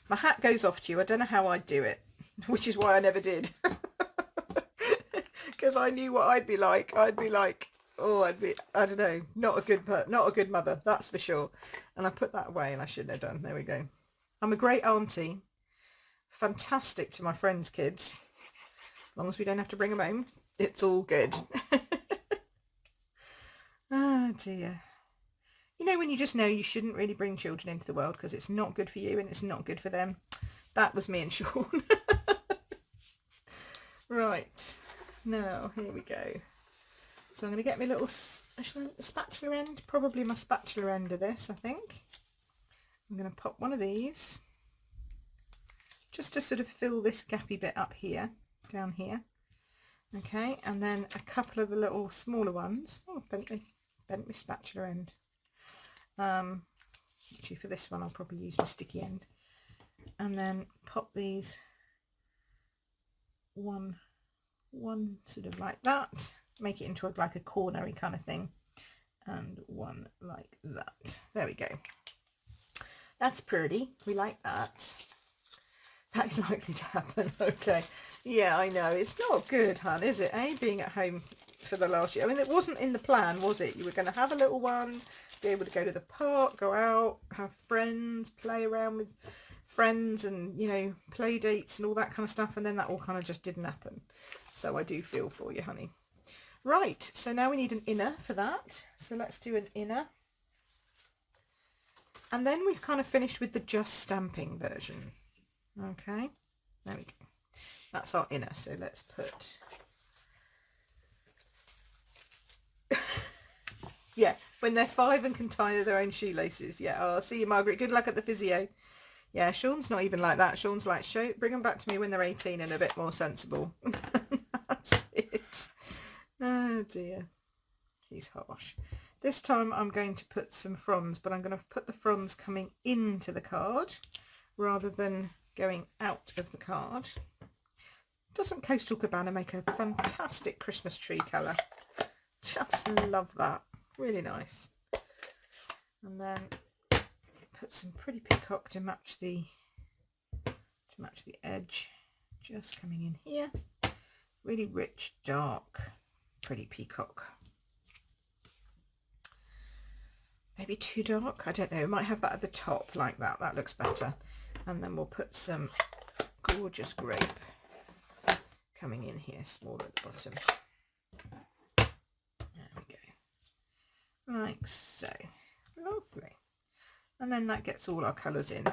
my hat goes off to you. I don't know how I'd do it, which is why I never did. Because I knew what I'd be like. I'd be like, oh, I don't know, not a good mother, that's for sure. And I put that away, and I shouldn't have done. There we go. I'm a great auntie, fantastic to my friends' kids. As long as we don't have to bring them home, it's all good. Oh dear. You know when you just know you shouldn't really bring children into the world because it's not good for you and it's not good for them? That was me and Sean. Right. Now, here we go. So I'm going to get my little spatula end, probably my spatula end of this, I think. I'm going to pop one of these just to sort of fill this gappy bit up here, down here. Okay, and then a couple of the little smaller ones. Oh, bent my spatula end. Actually, for this one, I'll probably use my sticky end. And then pop these one sort of like that, make it into like a cornery kind of thing, and one like that. There we go. That's pretty. We like that. That is likely to happen. Okay. Yeah, I know. It's not good, hun, is it? Being at home for the last year. I mean, it wasn't in the plan, was it? You were going to have a little one, be able to go to the park, go out, have friends, play around with friends, and, you know, play dates and all that kind of stuff, and then that all kind of just didn't happen. So I do feel for you, honey. Right, so now we need an inner for that. So let's do an inner. And then we've kind of finished with the just stamping version. Okay, there we go. That's our inner. So let's put... yeah, when they're 5 and can tie their own shoelaces. Yeah, oh, see you, Margaret. Good luck at the physio. Yeah, Sean's not even like that. Sean's like, bring them back to me when they're 18 and a bit more sensible. That's it. Oh dear. He's harsh. This time I'm going to put some fronds, but I'm going to put the fronds coming into the card rather than going out of the card. Doesn't Coastal Cabana make a fantastic Christmas tree colour? Just love that. Really nice. And then put some Pretty Peacock to match the edge, just coming in here. Really rich, dark Pretty Peacock. Maybe too dark, I don't know. We might have that at the top like that. That looks better. And then we'll put some gorgeous grape coming in here, smaller at the bottom. There we go. like so. Lovely. And then that gets all our colours in.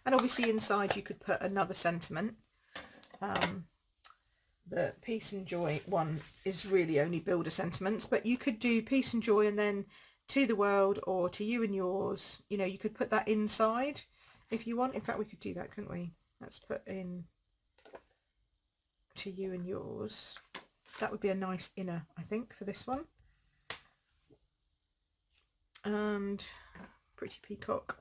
And obviously inside you could put another sentiment. The peace and joy one is really only builder sentiments, but you could do peace and joy and then to the world or to you and yours. You know, you could put that inside if you want. In fact, we could do that, couldn't we? Let's put in to you and yours. That would be a nice inner, I think, for this one. And pretty peacock.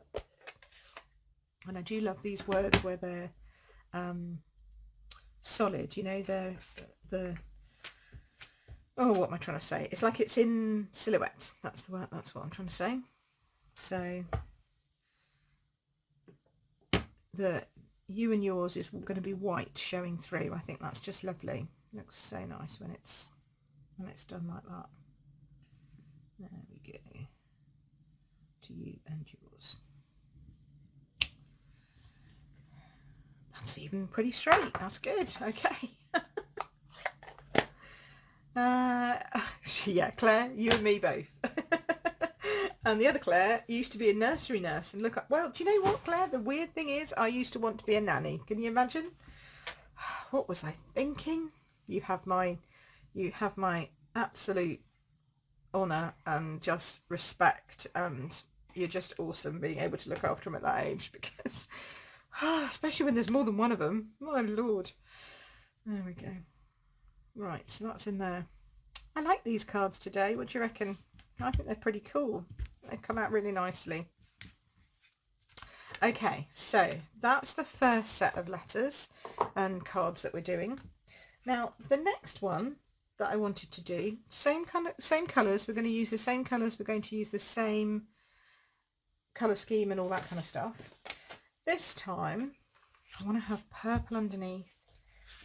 And I do love these words where they're solid, you know, the oh, what am I trying to say? It's like it's in silhouette. That's the word. That's what I'm trying to say. So the you and yours is going to be white showing through. I think that's just lovely. Looks so nice when it's done like that. There we go. To you and yours. That's even pretty straight. That's good. Okay. Yeah, Claire, you and me both. And the other Claire used to be a nursery nurse, and look up. Well, do you know what, Claire? The weird thing is, I used to want to be a nanny. Can you imagine? What was I thinking? You have my absolute honour and just respect, and you're just awesome being able to look after them at that age, because especially when there's more than one of them. My lord. There we go. Right, so that's in there. I like these cards today. What do you reckon? I think they're pretty cool. They come out really nicely. Okay, so that's the first set of letters and cards that we're doing. Now, the next one that I wanted to do, same colours. We're going to use the same colours. We're going to use the same colour scheme and all that kind of stuff. This time, I want to have purple underneath.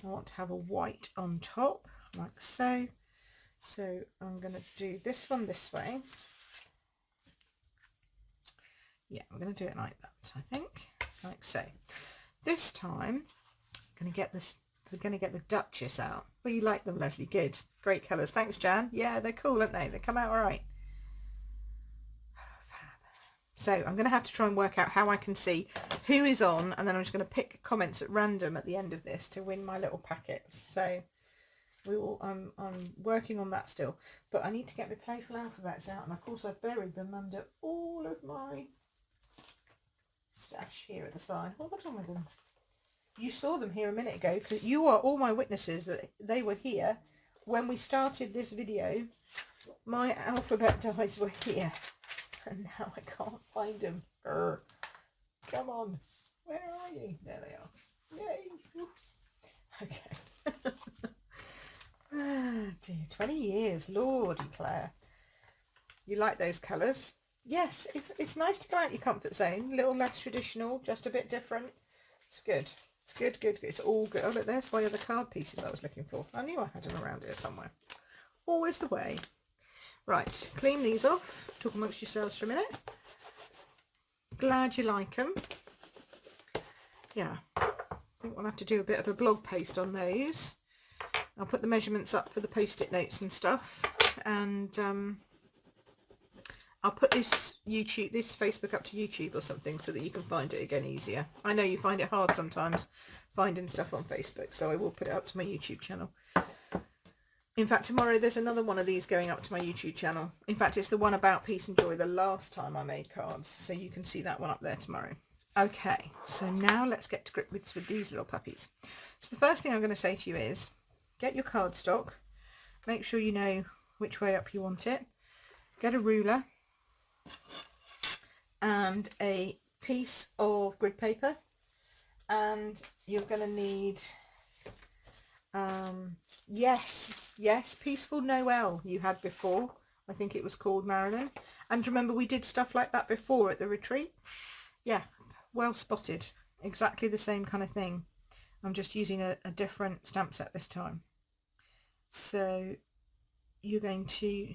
I want to have a white on top, like so. So I'm going to do this one this way. Yeah, I'm going to do it like that, I think, like so. This time, I'm going to get this. We're going to get the Duchess out. Well, you like them, Leslie. Good. Great colours. Thanks, Jan. Yeah, they're cool, aren't they? They come out all right. So I'm going to have to try and work out how I can see who is on, and then I'm just going to pick comments at random at the end of this to win my little packets. So I'm working on that still, but I need to get my playful alphabets out, and of course I've buried them under all of my stash here at the side. What have I done with them? You saw them here a minute ago, because you are all my witnesses that they were here when we started this video. My alphabet dies were here, and now I can't find them. Come on, where are you? There they are. Yay! Okay. Ah, dear, 20 years, Lordy Claire. You like those colours? Yes, it's nice to go out your comfort zone. A little less traditional, just a bit different. It's good. It's good, good, good. It's all good. Oh, look, there's my other card pieces I was looking for. I knew I had them around here somewhere. Always the way. Right, clean these off. Talk amongst yourselves for a minute. Glad you like them. Yeah, I think we'll have to do a bit of a blog post on those. I'll put the measurements up for the post-it notes and stuff, and I'll put this Facebook up to YouTube or something so that you can find it again easier. I know you find it hard sometimes finding stuff on Facebook, so I will put it up to my YouTube channel. In fact, tomorrow there's another one of these going up to my YouTube channel. In fact, it's the one about peace and joy, the last time I made cards, so you can see that one up there tomorrow. Okay, so now let's get to grips with these little puppies. So the first thing I'm going to say to you is, get your cardstock, make sure you know which way up you want it, get a ruler and a piece of grid paper, and you're going to need yes, Peaceful Noel you had before. I think it was called, Marilyn. And remember, we did stuff like that before at the retreat. Yeah, well spotted. Exactly the same kind of thing. I'm just using a different stamp set this time. So you're going to,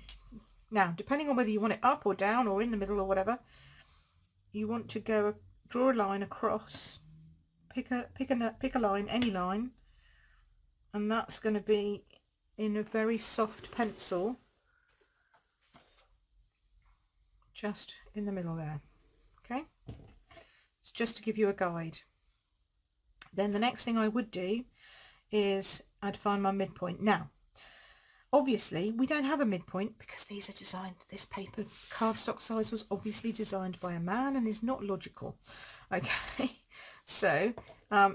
now depending on whether you want it up or down or in the middle or whatever, you want to go draw a line across, pick a line, any line, and that's going to be in a very soft pencil, just in the middle there. Okay, it's just to give you a guide. Then the next thing I would do is I'd find my midpoint. Now obviously we don't have a midpoint because these are designed, this paper cardstock size was obviously designed by a man and is not logical. Okay, so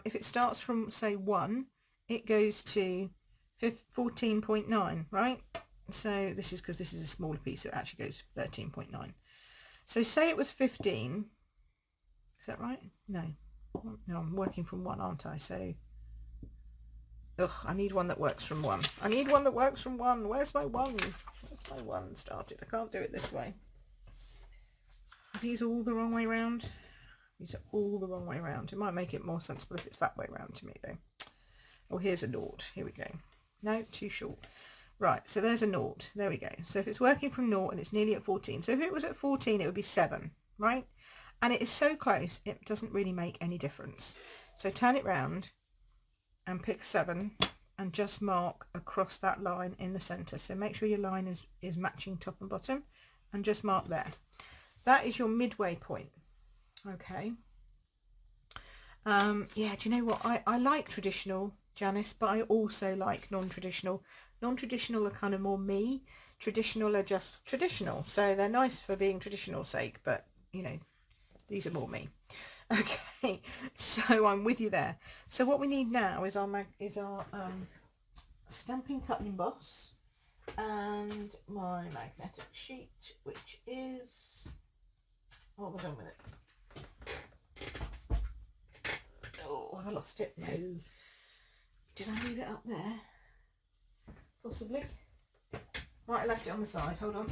if it starts from say 1, it goes to 14.9, right? So this is because this is a smaller piece, so it actually goes to 13.9. So say it was 15, is that right? No, I'm working from 1, aren't I? So I need one that works from 1. I need one that works from 1. Where's my 1? Where's my 1 started? I can't do it this way. Are these all the wrong way round? These are all the wrong way round. It might make it more sensible if it's that way round to me though. Oh, here's a naught. Here we go. No, too short. Right, so there's a naught. There we go. So if it's working from naught and it's nearly at 14. So if it was at 14, it would be 7, right? And it is so close, it doesn't really make any difference. So turn it round and pick 7 and just mark across that line in the center. So make sure your line is matching top and bottom and just mark there. That is your midway point. Okay. Yeah, do you know what? I like traditional, Janice, but I also like non-traditional. Non-traditional are kind of more me. Traditional are just traditional. So they're nice for being traditional sake, but you know, these are more me. Okay, so I'm with you there. So what we need now is our Stampin' Cut and Emboss and my magnetic sheet, which is, what was I done with it? Oh, have I lost it? No. Did I leave it up there? Possibly. Right, I left it on the side. Hold on.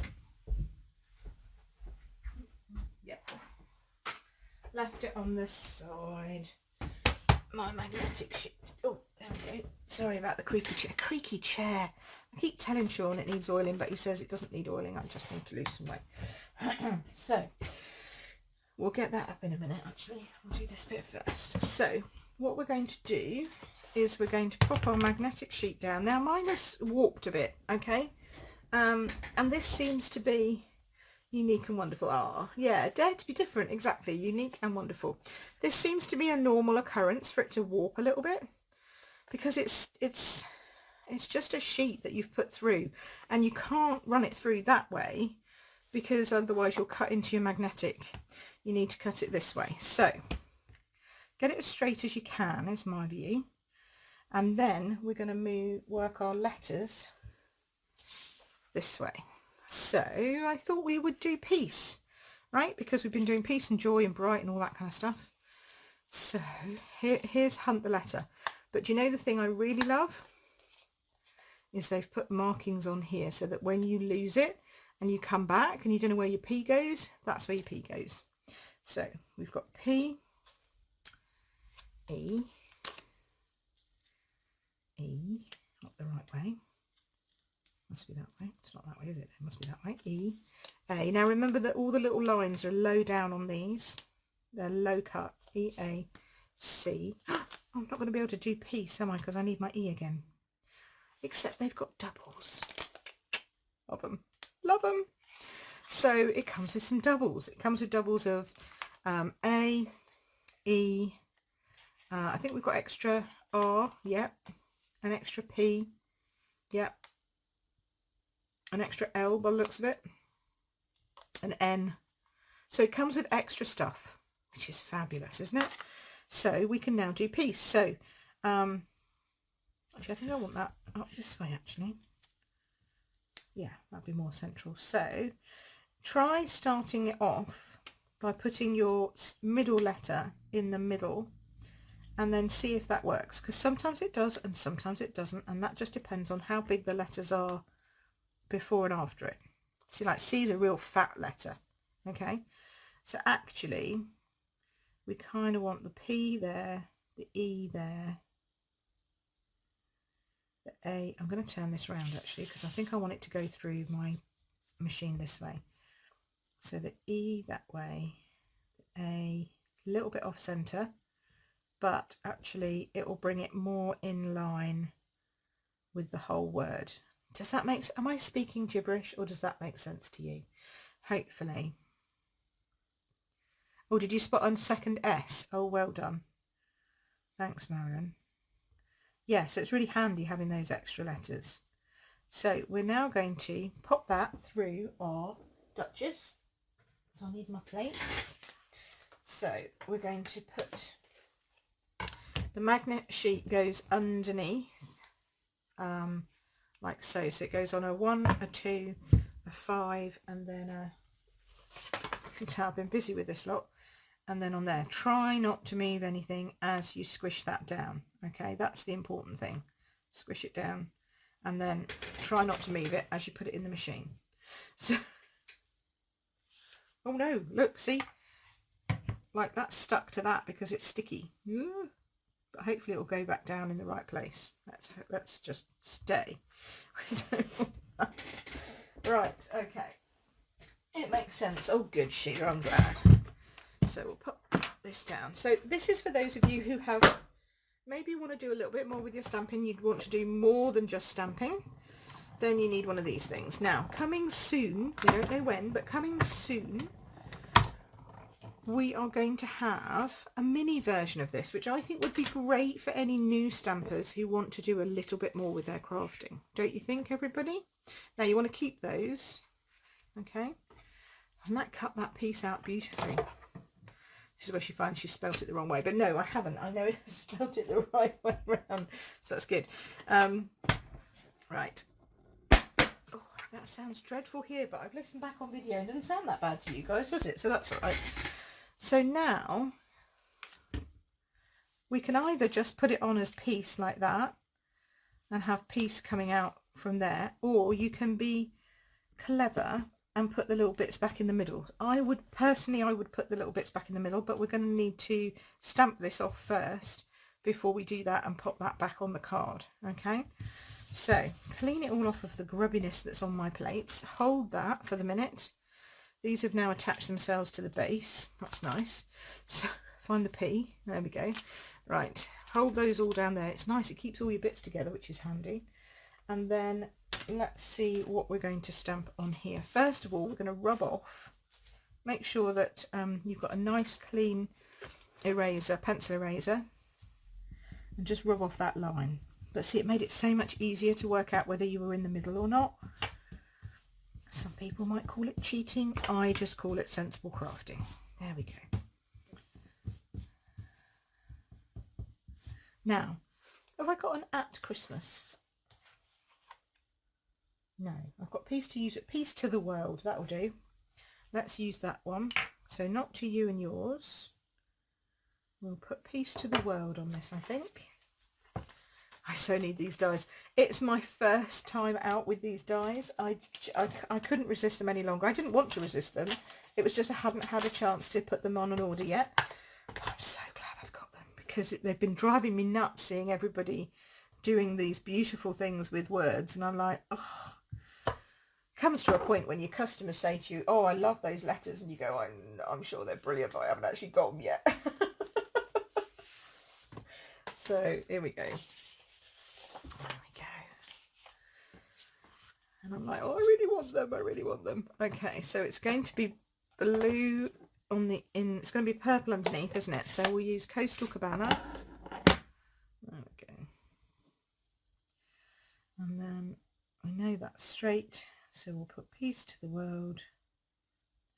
Yep. Left it on the side. My magnetic sheet. Oh, there we go. Sorry about the creaky chair. Creaky chair. I keep telling Sean it needs oiling, but he says it doesn't need oiling. I just need to lose some weight. So, we'll get that up in a minute, actually. I'll do this bit first. So, what we're going to do is we're going to pop our magnetic sheet down. Now, mine is warped a bit, okay? And this seems to be unique and wonderful. Yeah, dare to be different. Exactly, unique and wonderful. This seems to be a normal occurrence for it to warp a little bit because it's just a sheet that you've put through, and you can't run it through that way because otherwise you'll cut into your magnetic. You need to cut it this way. So get it as straight as you can is my view, and then we're going to work our letters this way. So I thought we would do peace, right? Because we've been doing peace and joy and bright and all that kind of stuff. So here's Hunt the Letter. But do you know the thing I really love is they've put markings on here so that when you lose it and you come back and you don't know where your P goes, that's where your P goes. So we've got P, E, not the right way. Must be that way. It's not that way, is it? It must be that way. E, A. Now remember that all the little lines are low down on these. They're low cut. E, A, C. I'm not going to be able to do peace, am I? Because I need my E again. Except they've got doubles. Love them. Love them. So it comes with some doubles. It comes with doubles of A, E. I think we've got extra R. Yep. An extra P. Yep. An extra L by the looks of it, an N. So it comes with extra stuff, which is fabulous, isn't it? So we can now do peace. So actually I think I want that up this way actually. Yeah, that'd be more central. So try starting it off by putting your middle letter in the middle and then see if that works, because sometimes it does and sometimes it doesn't, and that just depends on how big the letters are before and after it. See, like C is a real fat letter. Okay, so actually we kind of want the P there, the E there, the A. I'm going to turn this around actually because I think I want it to go through my machine this way. So the E that way, the A a little bit off center, but actually it will bring it more in line with the whole word. Does that make sense? Am I speaking gibberish or does that make sense to you? Hopefully. Oh, did you spot on second S? Oh, well done. Thanks, Marion. Yeah, so it's really handy having those extra letters. So we're now going to pop that through our Duchess. So I need my plates. So we're going to put the magnet sheet goes underneath, like so. So it goes on a 1, a 2, a 5, and then a. You can tell I've been busy with this lot. And then on there, try not to move anything as you squish that down. Okay, that's the important thing. Squish it down, and then try not to move it as you put it in the machine. So, oh no, look, see, like that's stuck to that because it's sticky. But hopefully it will go back down in the right place. Let's just stay. We don't want that. Right, okay. It makes sense. Oh, good, Sheila, I'm glad. So we'll put this down. So this is for those of you who have maybe want to do a little bit more with your stamping. You'd want to do more than just stamping. Then you need one of these things. Now, coming soon, we don't know when, but coming soon, we are going to have a mini version of this, which I think would be great for any new stampers who want to do a little bit more with their crafting. Don't you think, everybody? Now, you want to keep those. Okay. Hasn't that cut that piece out beautifully? This is where she finds she spelt it the wrong way. But no, I haven't. I know it spelt it the right way around. So that's good. Right. Oh, that sounds dreadful here, but I've listened back on video and it doesn't sound that bad to you guys, does it? So that's all right. So now we can either just put it on as piece like that and have piece coming out from there, or you can be clever and put the little bits back in the middle. I would put the little bits back in the middle, but we're going to need to stamp this off first before we do that and pop that back on the card. Okay, so clean it all off of the grubbiness that's on my plates. Hold that for the minute. These have now attached themselves to the base. That's nice. So find the P. There we go. Right, hold those all down there. It's nice. It keeps all your bits together, which is handy. And then let's see what we're going to stamp on here. First of all, we're going to rub off. Make sure that you've got a nice clean eraser, pencil eraser, and just rub off that line. But see, it made it so much easier to work out whether you were in the middle or not. Some people might call it cheating. I just call it sensible crafting. There we go. Now, have I got an at Christmas? No, I've got piece to use it. Piece to the world, that'll do. Let's use that one. So not to you and yours. We'll put piece to the world on this, I think. I so need these dies. It's my first time out with these dies. I couldn't resist them any longer. I didn't want to resist them. It was just I hadn't had a chance to put them on an order yet. But I'm so glad I've got them, because they've been driving me nuts seeing everybody doing these beautiful things with words. And I'm like, oh. Comes to a point when your customers say to you, oh, I love those letters, and you go, I'm sure they're brilliant, but I haven't actually got them yet. So here we go. There we go. And I'm like, oh, I really want them, I really want them. Okay, so it's going to be blue on the it's going to be purple underneath, isn't it? So we'll use Coastal Cabana. There we go. And then I know that's straight. So we'll put peace to the world.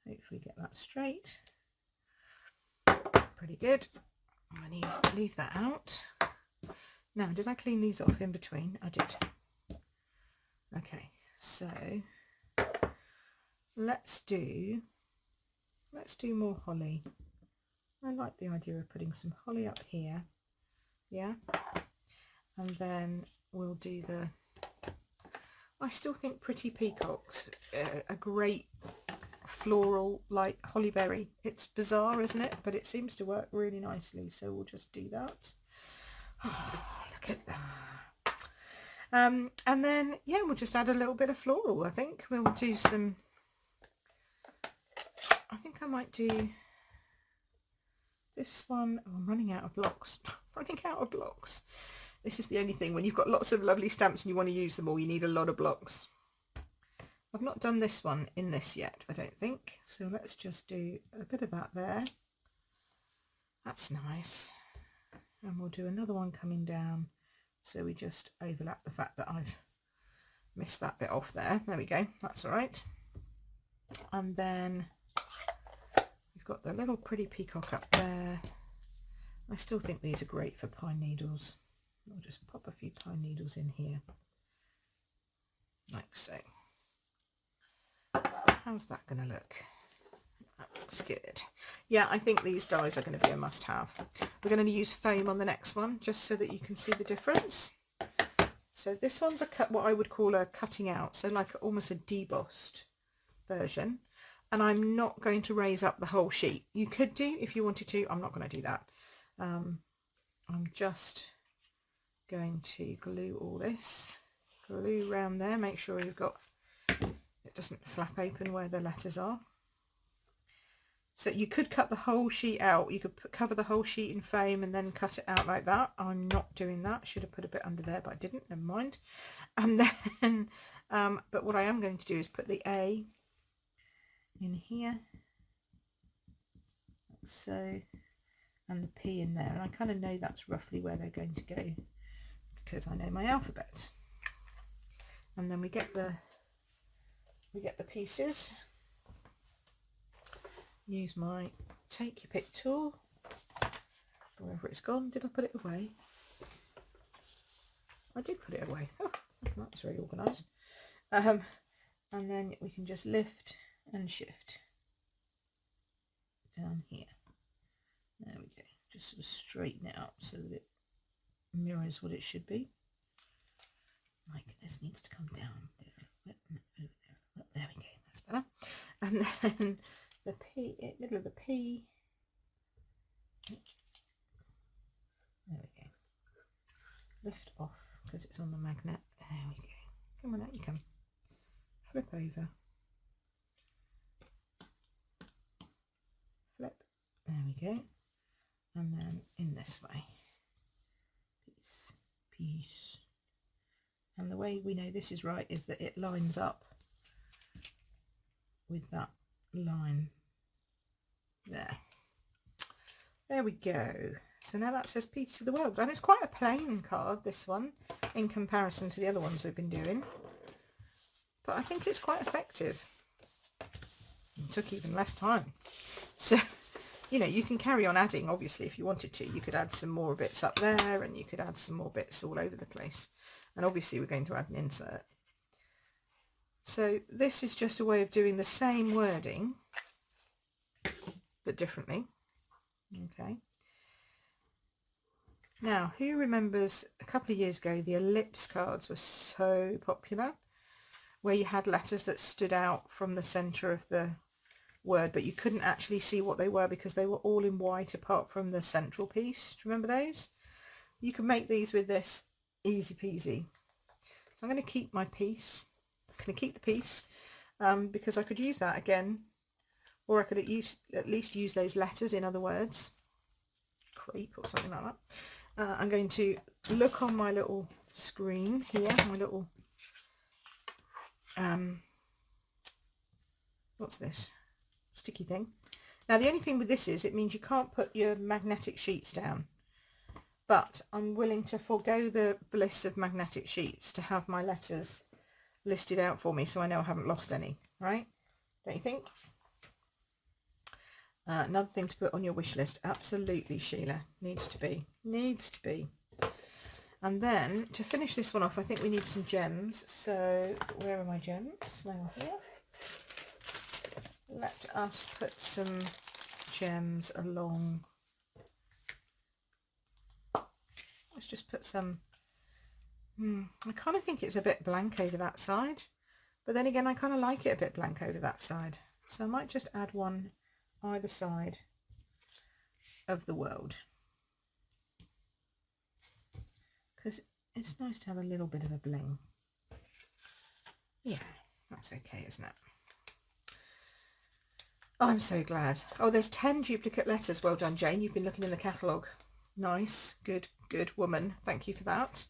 Hopefully get that straight. Pretty good. I need to leave that out. Now, did I clean these off in between? I did. Okay, so let's do more holly. I like the idea of putting some holly up here. Yeah. And then we'll do the, I still think Pretty Peacocks a great floral like hollyberry. It's bizarre, isn't it? But it seems to work really nicely. So we'll just do that. Oh, look at that. And then, yeah, we'll just add a little bit of floral, I think. We'll do some, I think I might do this one. Oh, I'm running out of blocks. Running out of blocks. This is the only thing. When you've got lots of lovely stamps and you want to use them all, you need a lot of blocks. I've not done this one in this yet, I don't think. So let's just do a bit of that there. That's nice. And we'll do another one coming down, so we just overlap the fact that I've missed that bit off there. There we go, that's all right. And then we've got the little pretty peacock up there. I still think these are great for pine needles. I'll just pop a few pine needles in here, like so. How's that going to look? That looks good. Yeah, I think these dies are going to be a must-have. We're going to use foam on the next one, just so that you can see the difference. So this one's a cut, what I would call a cutting out, so like almost a debossed version. And I'm not going to raise up the whole sheet. You could do if you wanted to. I'm not going to do that. I'm just going to glue all this. Glue around there. Make sure you've got, it doesn't flap open where the letters are. So you could cut the whole sheet out. You could cover the whole sheet in foam and then cut it out like that. I'm not doing that. Should have put a bit under there, but I didn't. Never mind. And then, but what I am going to do is put the A in here, like so, and the P in there. And I kind of know that's roughly where they're going to go because I know my alphabet. And then we get the pieces. Use my take your pick tool, wherever it's gone. Did I put it away? I did put it away. Oh, that's very organised. And then we can just lift and shift down here. There we go. Just sort of straighten it out so that it mirrors what it should be. Like this needs to come down. There we go. That's better. And then the P, middle of the P. There we go. Lift off because it's on the magnet. There we go. Come on out you come. Flip over. Flip. There we go. And then in this way. Piece, piece. And the way we know this is right is that it lines up with that line there. There we go. So now that says Peace to the World, and it's quite a plain card, this one, in comparison to the other ones we've been doing, but I think it's quite effective. It took even less time, so you know, you can carry on adding. Obviously, if you wanted to, you could add some more bits up there, and you could add some more bits all over the place. And obviously we're going to add an insert. So this is just a way of doing the same wording, but differently. Okay. Now, who remembers a couple of years ago, the ellipse cards were so popular, where you had letters that stood out from the centre of the word, but you couldn't actually see what they were because they were all in white apart from the central piece. Do you remember those? You can make these with this, easy peasy. So I'm going to keep my piece. I'm going to keep the piece because I could use that again, or I could at least use those letters in other words, creep or something like that. I'm going to look on my little screen here, my little what's this, sticky thing. Now the only thing with this is it means you can't put your magnetic sheets down, but I'm willing to forego the bliss of magnetic sheets to have my letters listed out for me, so I know I haven't lost any, right? Don't you think? Another thing to put on your wish list, absolutely, Sheila, needs to be. And then to finish this one off, I think we need some gems. So where are my gems? They are here. Let us put some gems along. Let's just put some. I kind of think it's a bit blank over that side, but then again I kind of like it a bit blank over that side, so I might just add one either side of the world because it's nice to have a little bit of a bling. Yeah, that's okay, isn't it? Oh, I'm so glad. Oh, there's 10 duplicate letters. Well done, Jane. You've been looking in the catalogue. Nice, good woman. Thank you for that.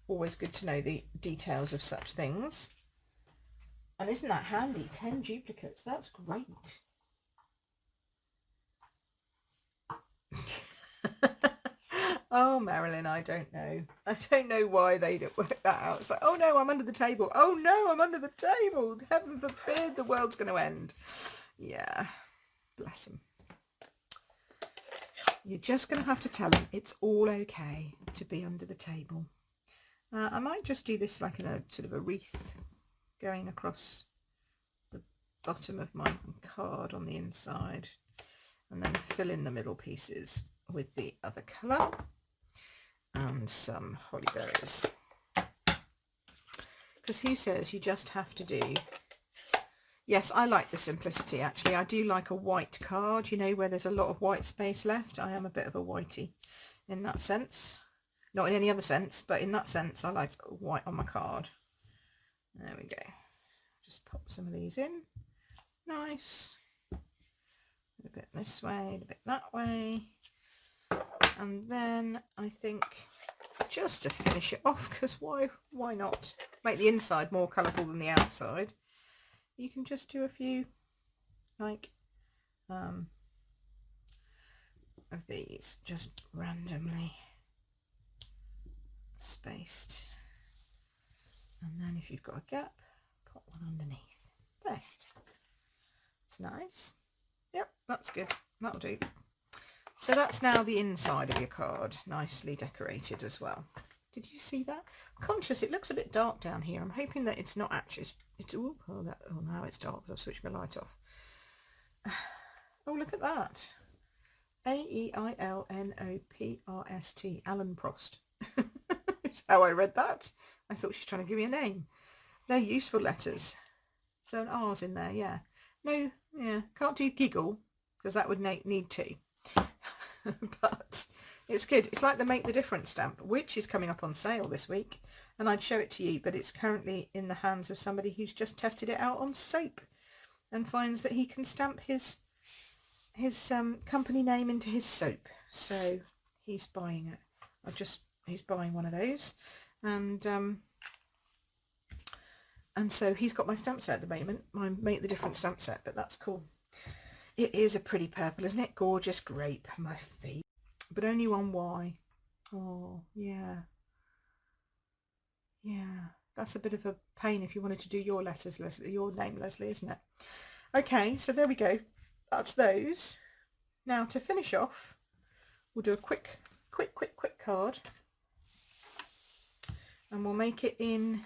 Always good to know the details of such things. And isn't that handy? 10 duplicates. That's great. Oh, Marilyn, I don't know. I don't know why they didn't work that out. It's like, oh no, I'm under the table. Oh no, I'm under the table. Heaven forbid the world's going to end. Yeah, bless them. You're just going to have to tell them it's all okay to be under the table. I might just do this like in a sort of a wreath going across the bottom of my card on the inside, and then fill in the middle pieces with the other colour and some holly berries. Because who says you just have to do... Yes, I like the simplicity actually. I do like a white card, you know, where there's a lot of white space left. I am a bit of a whitey in that sense. Not in any other sense, but in that sense I like white on my card. There we go. Just pop some of these in. Nice. A bit this way, a bit that way. And then I think just to finish it off, because why not make the inside more colourful than the outside, you can just do a few like of these just randomly spaced, and then if you've got a gap, put one underneath there. It's nice. Yep, that's good. That'll do. So that's now the inside of your card, nicely decorated as well. Did you see that? I'm conscious it looks a bit dark down here. I'm hoping that it's not actually. Oh, now it's dark because I've switched my light off. Oh, look at that. A-E-I-L-N-O-P-R-S-T. Alan Prost. That's how I read that. I thought she's trying to give me a name. They're useful letters. So an R's in there, yeah. No, yeah, can't do giggle because that would need two. But it's good. It's like the Make the Difference stamp, which is coming up on sale this week, and I'd show it to you, but it's currently in the hands of somebody who's just tested it out on soap and finds that he can stamp his company name into his soap. So he's buying it. He's buying one of those, and so he's got my stamp set at the moment, my Make the Difference stamp set, but that's cool. It is a pretty purple, isn't it? Gorgeous grape, my feet. But only one Y. Oh, yeah. Yeah, that's a bit of a pain if you wanted to do your letters, Leslie, your name, Leslie, isn't it? Okay, so there we go. That's those. Now to finish off, we'll do a quick card. And we'll make it in...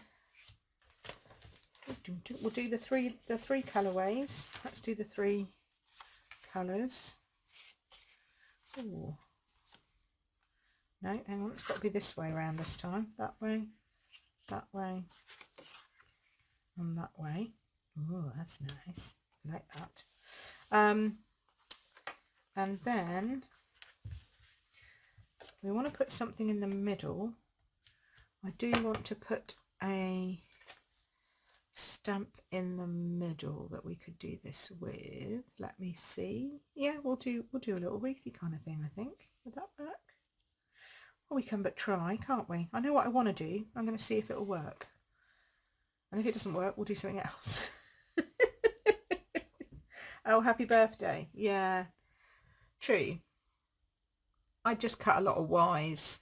We'll do the three colourways. Let's do the 3 colours. Ooh. No, hang on, it's got to be this way around this time. That way, and that way. Oh, that's nice. I like that. And then we want to put something in the middle. I do want to put a stamp in the middle that we could do this with. Let me see. Yeah, we'll do a little wreathy kind of thing, I think. Would that work? Well, we can but try, can't we? I know what I want to do. I'm going to see if it'll work. And if it doesn't work, we'll do something else. Oh, happy birthday. Yeah, true. I just cut a lot of Y's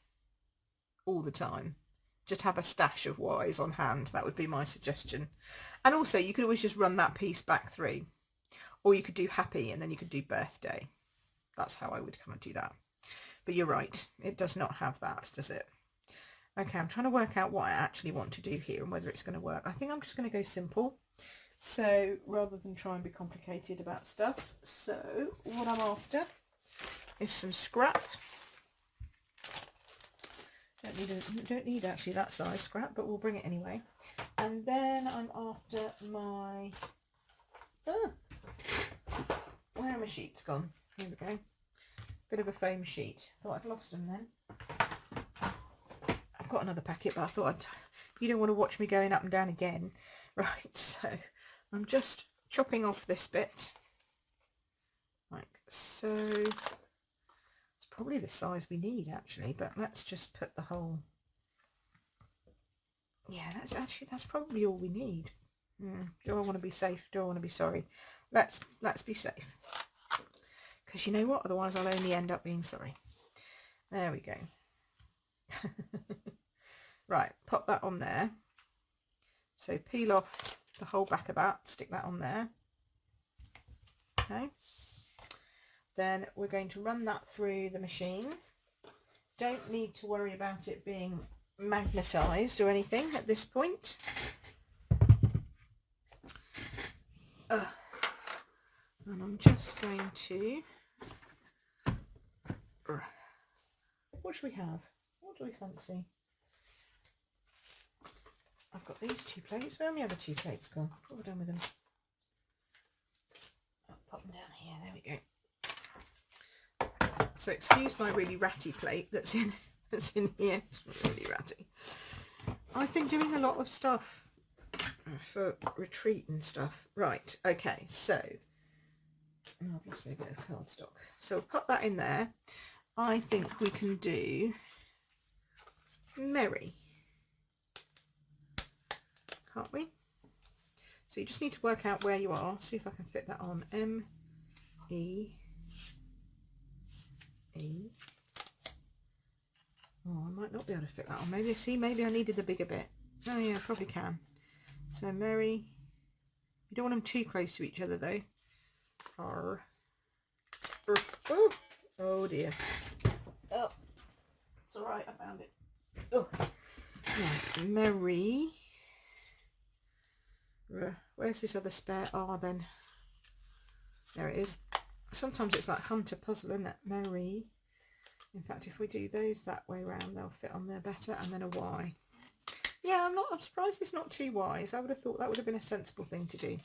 all the time. Just have a stash of Y's on hand. That would be my suggestion. And also, you could always just run that piece back through. Or you could do happy and then you could do birthday. That's how I would come and do that. But you're right. It does not have that, does it? Okay, I'm trying to work out what I actually want to do here and whether it's going to work. I think I'm just going to go simple. So, rather than try and be complicated about stuff. So, what I'm after is some scrap. Don't need actually that size scrap, but we'll bring it anyway. And then I'm after my... where are my sheets gone? Here we go. Bit of a foam sheet. Thought I'd lost them then. I've got another packet, but I thought you don't want to watch me going up and down again. Right, so I'm just chopping off this bit. Like so. It's probably the size we need actually, but let's just put the whole... Yeah, that's probably all we need. Do I want to be safe? Do I want to be sorry? Let's be safe. Because you know what? Otherwise I'll only end up being sorry. There we go. Right, pop that on there. So peel off the whole back of that, stick that on there. Okay. Then we're going to run that through the machine. Don't need to worry about it being magnetised or anything at this point. And I'm just going to... What should we have? What do we fancy? I've got these 2 plates. Where are my other 2 plates gone? What have I done with them? I'll pop them down here. There we go. So excuse my really ratty plate that's in here. It's really ratty. I've been doing a lot of stuff for retreat and stuff. Right, okay, so I've lost me a bit of cardstock. So we'll put that in there. I think we can do Merry, can't we? So you just need to work out where you are. See if I can fit that on. M-E-E. Oh, I might not be able to fit that on. Maybe I needed the bigger bit. Oh yeah, I probably can. So Merry. You don't want them too close to each other though. R. Oh, oh dear. Oh, it's alright, I found it. Oh. Right, Merry. Where's this other spare R then? There it is. Sometimes it's like Hunter puzzle, isn't it? Merry. In fact, if we do those that way round, they'll fit on there better. And then a Y. Yeah, I'm surprised it's not 2 Ys. I would have thought that would have been a sensible thing to do.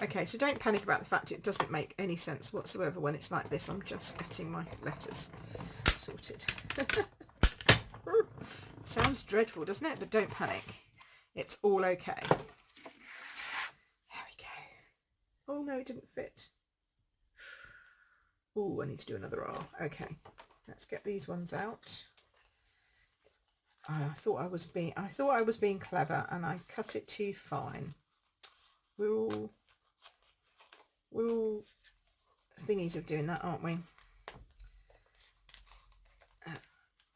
Okay, so don't panic about the fact it doesn't make any sense whatsoever when it's like this. I'm just getting my letters sorted. Sounds dreadful, doesn't it? But don't panic. It's all okay. There we go. Oh no, it didn't fit. Oh, I need to do another R. Okay, let's get these ones out. I thought I was being clever and I cut it too fine. We're all thingies of doing that, aren't we?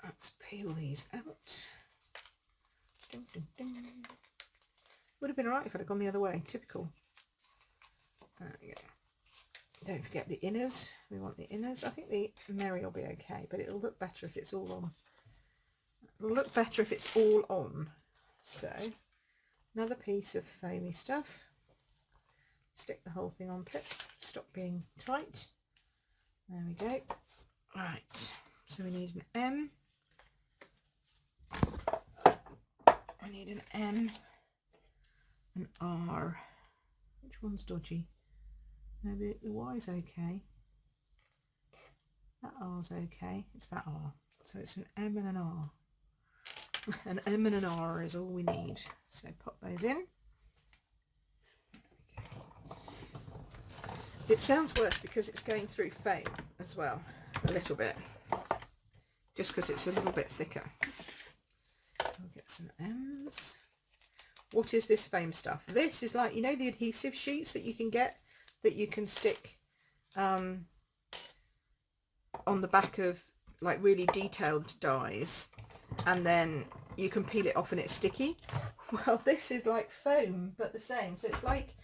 Let's peel these out. Ding, ding, ding. Would have been alright if I'd have gone the other way. Typical. There we go. Don't forget the inners. We want the inners. I think the Merry will be okay, but it'll look better if it's all on. It'll look better if it's all on. So, another piece of foamy stuff. Stick the whole thing on Pip. Stop being tight. There we go. Right. So we need an M. I need an M, an R. Which one's dodgy? No, the Y's okay. That R's okay. It's that R. So it's an M and an R. An M and an R is all we need. So pop those in. It sounds worse because it's going through foam as well, a little bit. Just because it's a little bit thicker. I'll get some M's. What is this foam stuff? This is like, you know, the adhesive sheets that you can get, that you can stick on the back of like really detailed dies, and then you can peel it off and it's sticky. Well, this is like foam, but the same. So it's like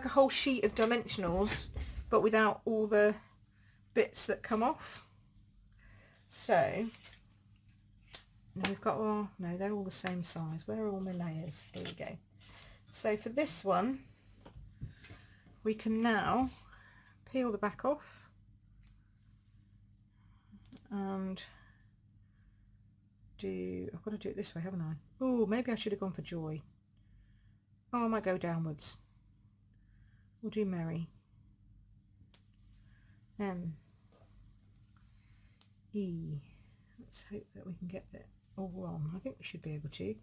a whole sheet of dimensionals, but without all the bits that come off. So now we've got, oh no, they're all the same size. Where are all my layers? Here we go. So for this one, we can now peel the back off and I've got to do it this way, haven't I? Oh, maybe I should have gone for Joy. Oh, I might go downwards. We'll do Merry. M. E. Let's hope that we can get that all on. I think we should be able to.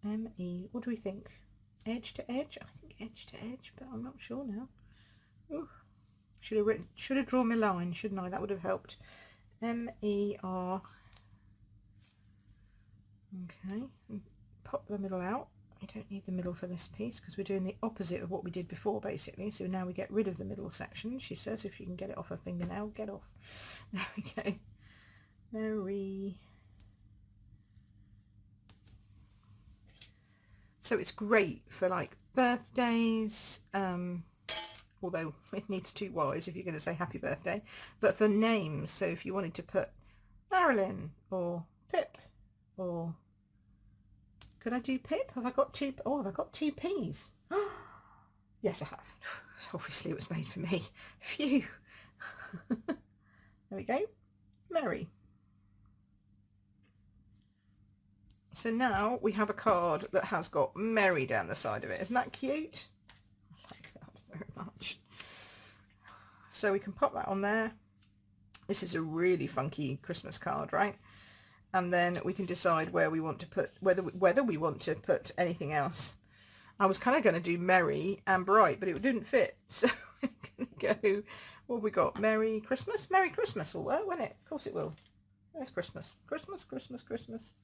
M. E. What do we think? Edge to edge? I think edge to edge, but I'm not sure now. Ooh. Should have drawn my line, shouldn't I? That would have helped. M. E. R. Okay, and pop the middle out. I don't need the middle for this piece because we're doing the opposite of what we did before, basically. So now we get rid of the middle section. She says if she can get it off her fingernail, get off. There we go. Merry. So it's great for like birthdays, although it needs two Y's if you're going to say happy birthday, but for names. So if you wanted to put Marilyn or Pip, or could I do Pip? Have I got two? Oh, have I got two P's? Yes, I have. Obviously it was made for me. Phew. There we go. Mary. So now we have a card that has got Mary down the side of it. Isn't that cute? I like that very much. So we can pop that on there. This is a really funky Christmas card, right? And then we can decide where we want to put, whether we want to put anything else. I was kind of going to do Merry and Bright, but it didn't fit. So we're going to go, what have we got? Merry Christmas? Merry Christmas will work, won't it? Of course it will. There's Christmas. Christmas, Christmas, Christmas.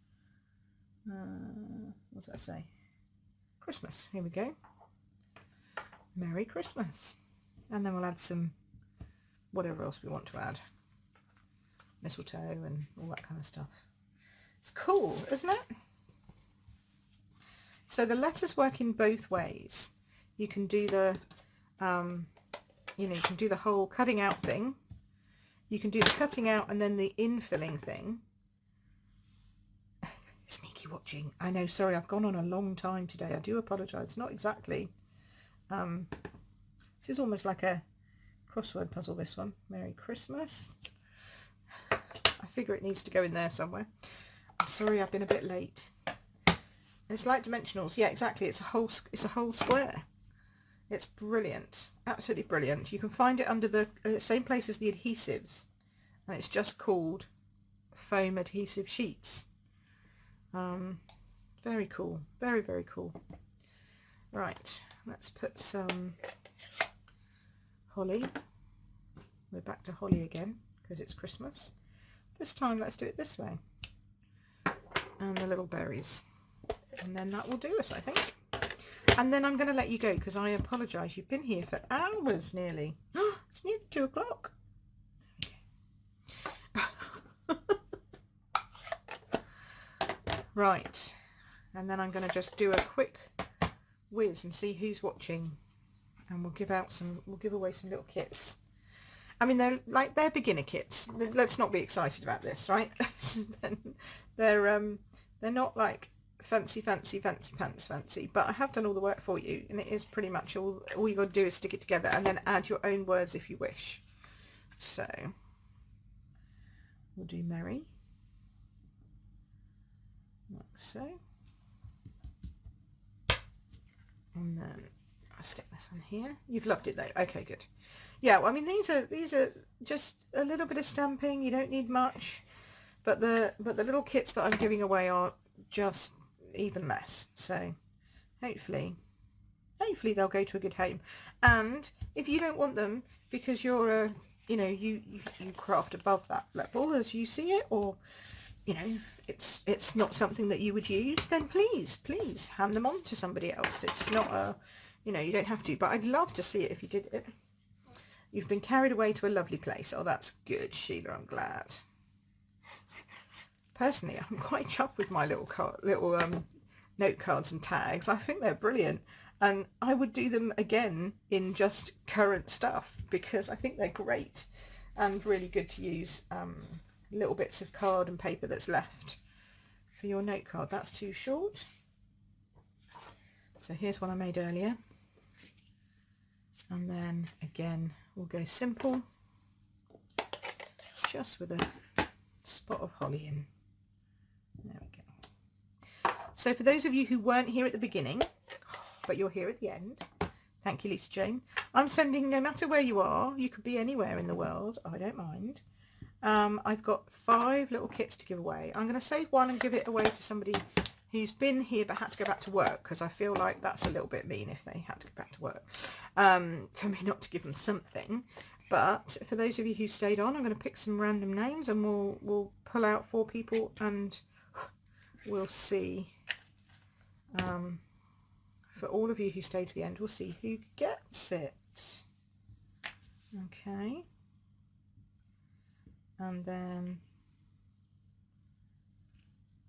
What did I say? Christmas. Here we go. Merry Christmas. And then we'll add some, whatever else we want to add. Mistletoe and all that kind of stuff. It's cool, isn't it? So the letters work in both ways. You can do the, you can do the whole cutting out thing. You can do the cutting out and then the infilling thing. Sneaky watching. I know, sorry, I've gone on a long time today. I do apologise. Not exactly. This is almost like a crossword puzzle, this one. Merry Christmas. I figure it needs to go in there somewhere. I'm sorry, I've been a bit late. It's like dimensionals. Yeah, exactly. It's a whole square. It's brilliant. Absolutely brilliant. You can find it under the same place as the adhesives, and it's just called foam adhesive sheets. Very cool. Very, very cool. Right, let's put some holly. We're back to holly again because it's Christmas. This time let's do it this way. And the little berries. And then that will do us, I think. And then I'm going to let you go because I apologise. You've been here for hours nearly. It's nearly 2 o'clock. Right. And then I'm going to just do a quick whiz and see who's watching. And we'll give away some little kits. I mean, they're beginner kits. Let's not be excited about this, right? They're not like fancy pants fancy, but I have done all the work for you, and it is pretty much all you got to do is stick it together and then add your own words if you wish. So we'll do Mary, like so, and then I'll stick this on here. You've loved it though. Okay, good. Yeah, well, I mean, these are just a little bit of stamping. You don't need much, but the little kits that I'm giving away are just even less. So hopefully they'll go to a good home. And if you don't want them because you're you craft above that level as you see it, or it's not something that you would use, then please hand them on to somebody else. It's not a you don't have to, but I'd love to see it if you did it. You've been carried away to a lovely place. Oh, that's good, Sheila. I'm glad. Personally, I'm quite chuffed with my little note cards and tags. I think they're brilliant, and I would do them again in just current stuff because I think they're great and really good to use. Little bits of card and paper that's left for your note card. That's too short. So here's one I made earlier, and then again we'll go simple, just with a spot of holly in. There we go. So for those of you who weren't here at the beginning, but you're here at the end, thank you, Lisa Jane. I'm sending, no matter where you are, you could be anywhere in the world, I don't mind. I've got 5 little kits to give away. I'm going to save one and give it away to somebody who's been here but had to go back to work, because I feel like that's a little bit mean if they had to go back to work, for me not to give them something. But for those of you who stayed on, I'm going to pick some random names and we'll pull out 4 people and we'll see. For all of you who stayed to the end, we'll see who gets it. Okay. And then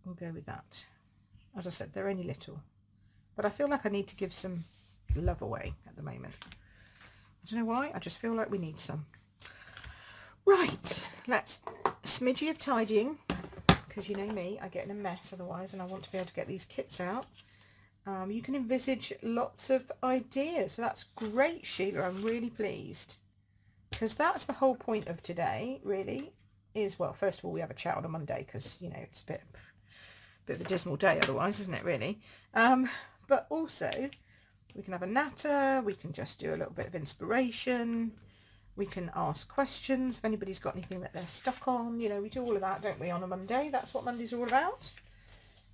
we'll go with that. As I said, they're only little. but I feel like I need to give some love away at the moment. I don't know why, I just feel like we need some. Right, let's smidgy of tidying, because you know me, I get in a mess otherwise, and I want to be able to get these kits out. You can envisage lots of ideas, so that's great, Sheila. I'm really pleased, because that's the whole point of today, really, is, well, first of all, we have a chat on a Monday, because, you know, it's a bit of a dismal day otherwise, isn't it, really? But also, we can have a natter, we can just do a little bit of inspiration, we can ask questions if anybody's got anything that they're stuck on. You know, we do all of that, don't we, on a Monday? That's what Mondays are all about.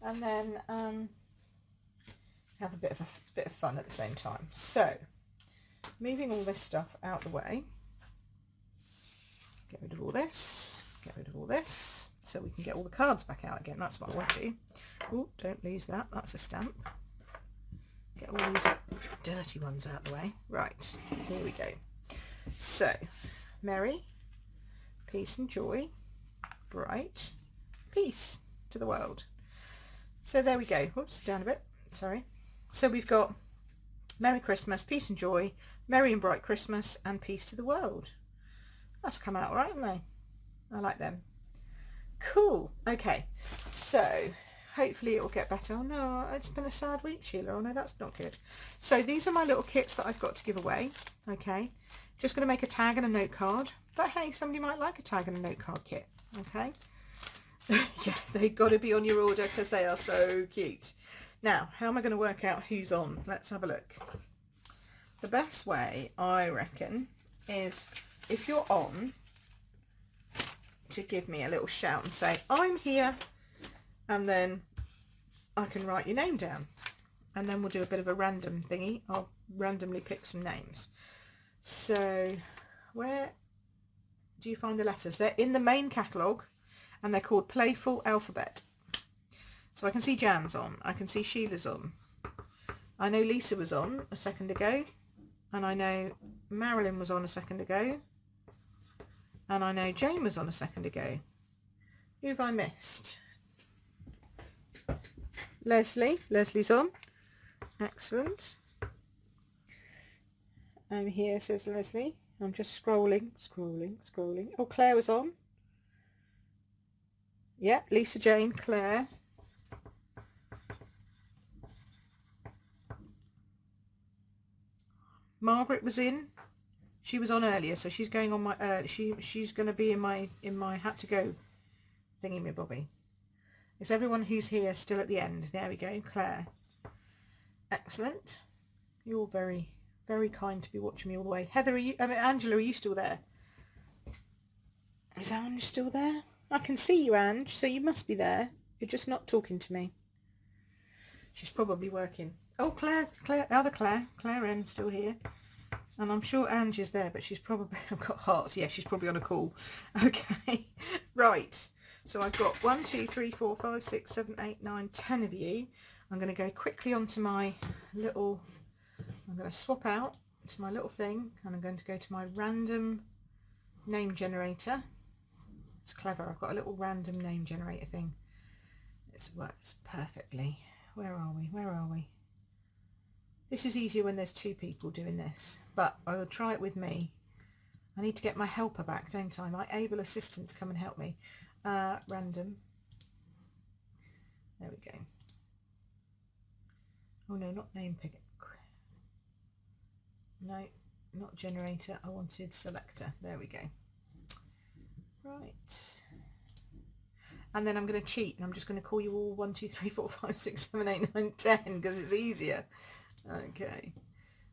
And then have a bit of fun at the same time. So, moving all this stuff out the way. Get rid of all this. Get rid of all this. So we can get all the cards back out again. That's what I want to do. Oh, don't lose that. That's a stamp. Get all these dirty ones out of the way. Right, here we go. So, merry, peace and joy, bright, peace to the world. So there we go. Whoops, down a bit. Sorry. So we've got Merry Christmas, peace and joy, merry and bright Christmas, and peace to the world. That's come out right, haven't they? I like them. Cool. Okay. So hopefully it'll get better. Oh no, it's been a sad week, Sheila. Oh no, that's not good. So these are my little kits that I've got to give away. Okay. Just going to make a tag and a note card. But hey, somebody might like a tag and a note card kit. Okay. Yeah, they've got to be on your order because they are so cute. Now, how am I going to work out who's on? Let's have a look. The best way, I reckon, is if you're on, to give me a little shout and say, I'm here, and then I can write your name down. And then we'll do a bit of a random thingy. I'll randomly pick some names. So, where do you find the letters? They're in the main catalogue, and they're called Playful Alphabet. So I can see Jan's on, I can see Sheila's on, I know Lisa was on a second ago, and I know Marilyn was on a second ago, and I know Jane was on a second ago. Who have I missed? Leslie's on, excellent. I'm here, says Leslie. I'm just scrolling. Oh, Claire was on. Yeah, Lisa, Jane, Claire. Margaret was in. She was on earlier, so she's going on my. She's going to be in my had to go thingy, me bobby. Is everyone who's here still at the end? There we go, Claire. Excellent. You're very, very kind to be watching me all the way. Heather, Angela, are you still there? Is Ange still there? I can see you, Ange, so you must be there. You're just not talking to me. She's probably working. Oh, Claire, other Claire M's still here. And I'm sure Ange is there, but she's probably, I've got hearts. Yeah, she's probably on a call. Okay, right. So I've got 1, 2, 3, 4, 5, 6, 7, 8, 9, 10 of you. I'm going to go quickly onto my little, I'm going to swap out to my little thing, and I'm going to go to my random name generator. It's clever. I've got a little random name generator thing. It works perfectly. Where are we? This is easier when there's two people doing this, but I will try it with me. I need to get my helper back, don't I? My able assistant to come and help me. Random. There we go. Oh no, not name picker. No, not generator. I wanted selector. There we go. Right. And then I'm going to cheat, and I'm just going to call you all 1, 2, 3, 4, 5, 6, 7, 8, 9, 10, because it's easier. Okay.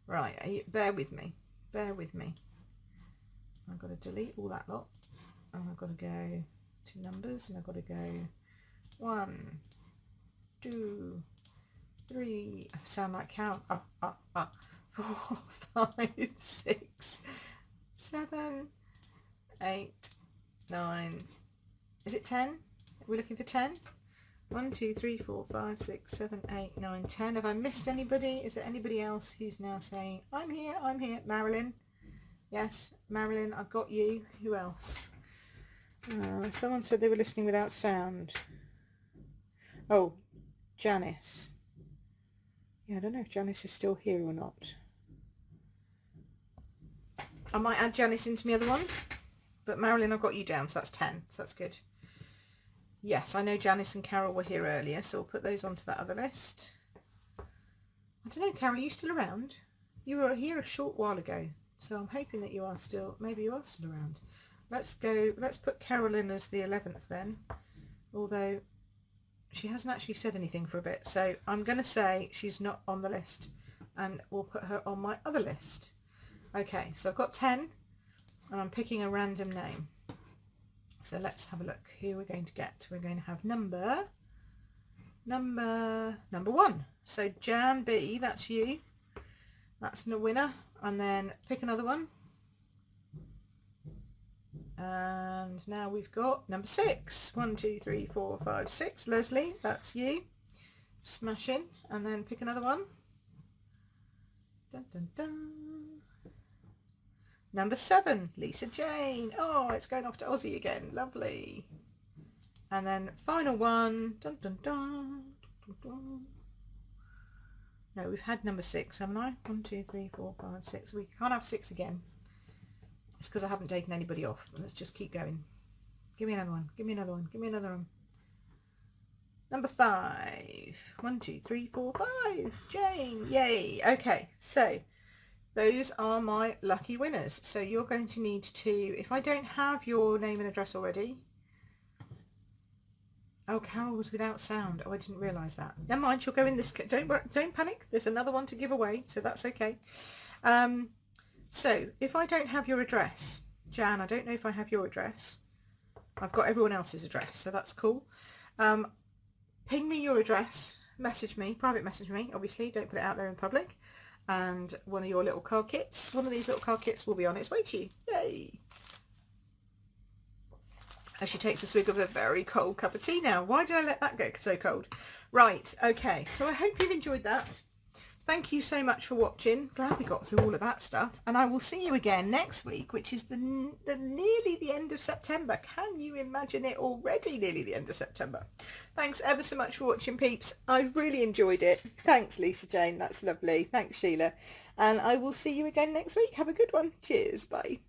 Right, bear with me. I've got to delete all that lot. And I've got to go to numbers, and I've got to go 1, 2, 3. I sound like count. 4, 5, 6, 7, 8, 9. Is it 10? Are we looking for 10? 1, 2, 3, 4, 5, 6, 7, 8, 9, 10. Have I missed anybody? Is there anybody else who's now saying, I'm here? Marilyn. Yes, Marilyn, I've got you. Who else? Someone said they were listening without sound. Oh, Janice. Yeah, I don't know if Janice is still here or not. I might add Janice into my other one, but Marilyn, I've got you down, so that's 10, so that's good. Yes, I know Janice and Carol were here earlier, so we'll put those onto that other list. I don't know, Carol, are you still around? You were here a short while ago, so I'm hoping that you are still, maybe you are still around. Let's put Carol in as the 11th then, although she hasn't actually said anything for a bit, so I'm going to say she's not on the list, and we'll put her on my other list. Okay, so I've got 10, and I'm picking a random name. So let's have a look who we're going to get. We're going to have number 1. So Jan B, that's you. That's the winner. And then pick another one. And now we've got number 6. 1, 2, 3, 4, 5, 6. Leslie, that's you. Smashing. And then pick another one. Dun, dun, dun. Number 7, Lisa Jane. Oh, it's going off to Aussie again. Lovely. And then final one. Dun, dun, dun, dun, dun. No, we've had number 6, haven't I? 1, 2, 3, 4, 5, 6. We can't have 6 again. It's because I haven't taken anybody off. Let's just keep going. Give me another one. Give me another one. Give me another one. Number 5. 1, 2, 3, 4, 5. Jane. Yay. Okay, so those are my lucky winners. So you're going to need to, if I don't have your name and address already. Oh, Carol was without sound. Oh, I didn't realise that. Never mind, she'll go in this. Don't panic. There's another one to give away, so that's okay. So if I don't have your address, Jan, I don't know if I have your address. I've got everyone else's address, so that's cool. Ping me your address. Message me, private message me. Obviously, don't put it out there in public. And one of your little card kits. One of these little card kits will be on its way to you. Yay! As she takes a swig of a very cold cup of tea now. Why did I let that get so cold? Right, okay. So I hope you've enjoyed that. Thank you so much for watching. Glad we got through all of that stuff. And I will see you again next week, which is nearly the end of September. Can you imagine it already nearly the end of September? Thanks ever so much for watching, peeps. I really enjoyed it. Thanks, Lisa Jane. That's lovely. Thanks, Sheila. And I will see you again next week. Have a good one. Cheers. Bye.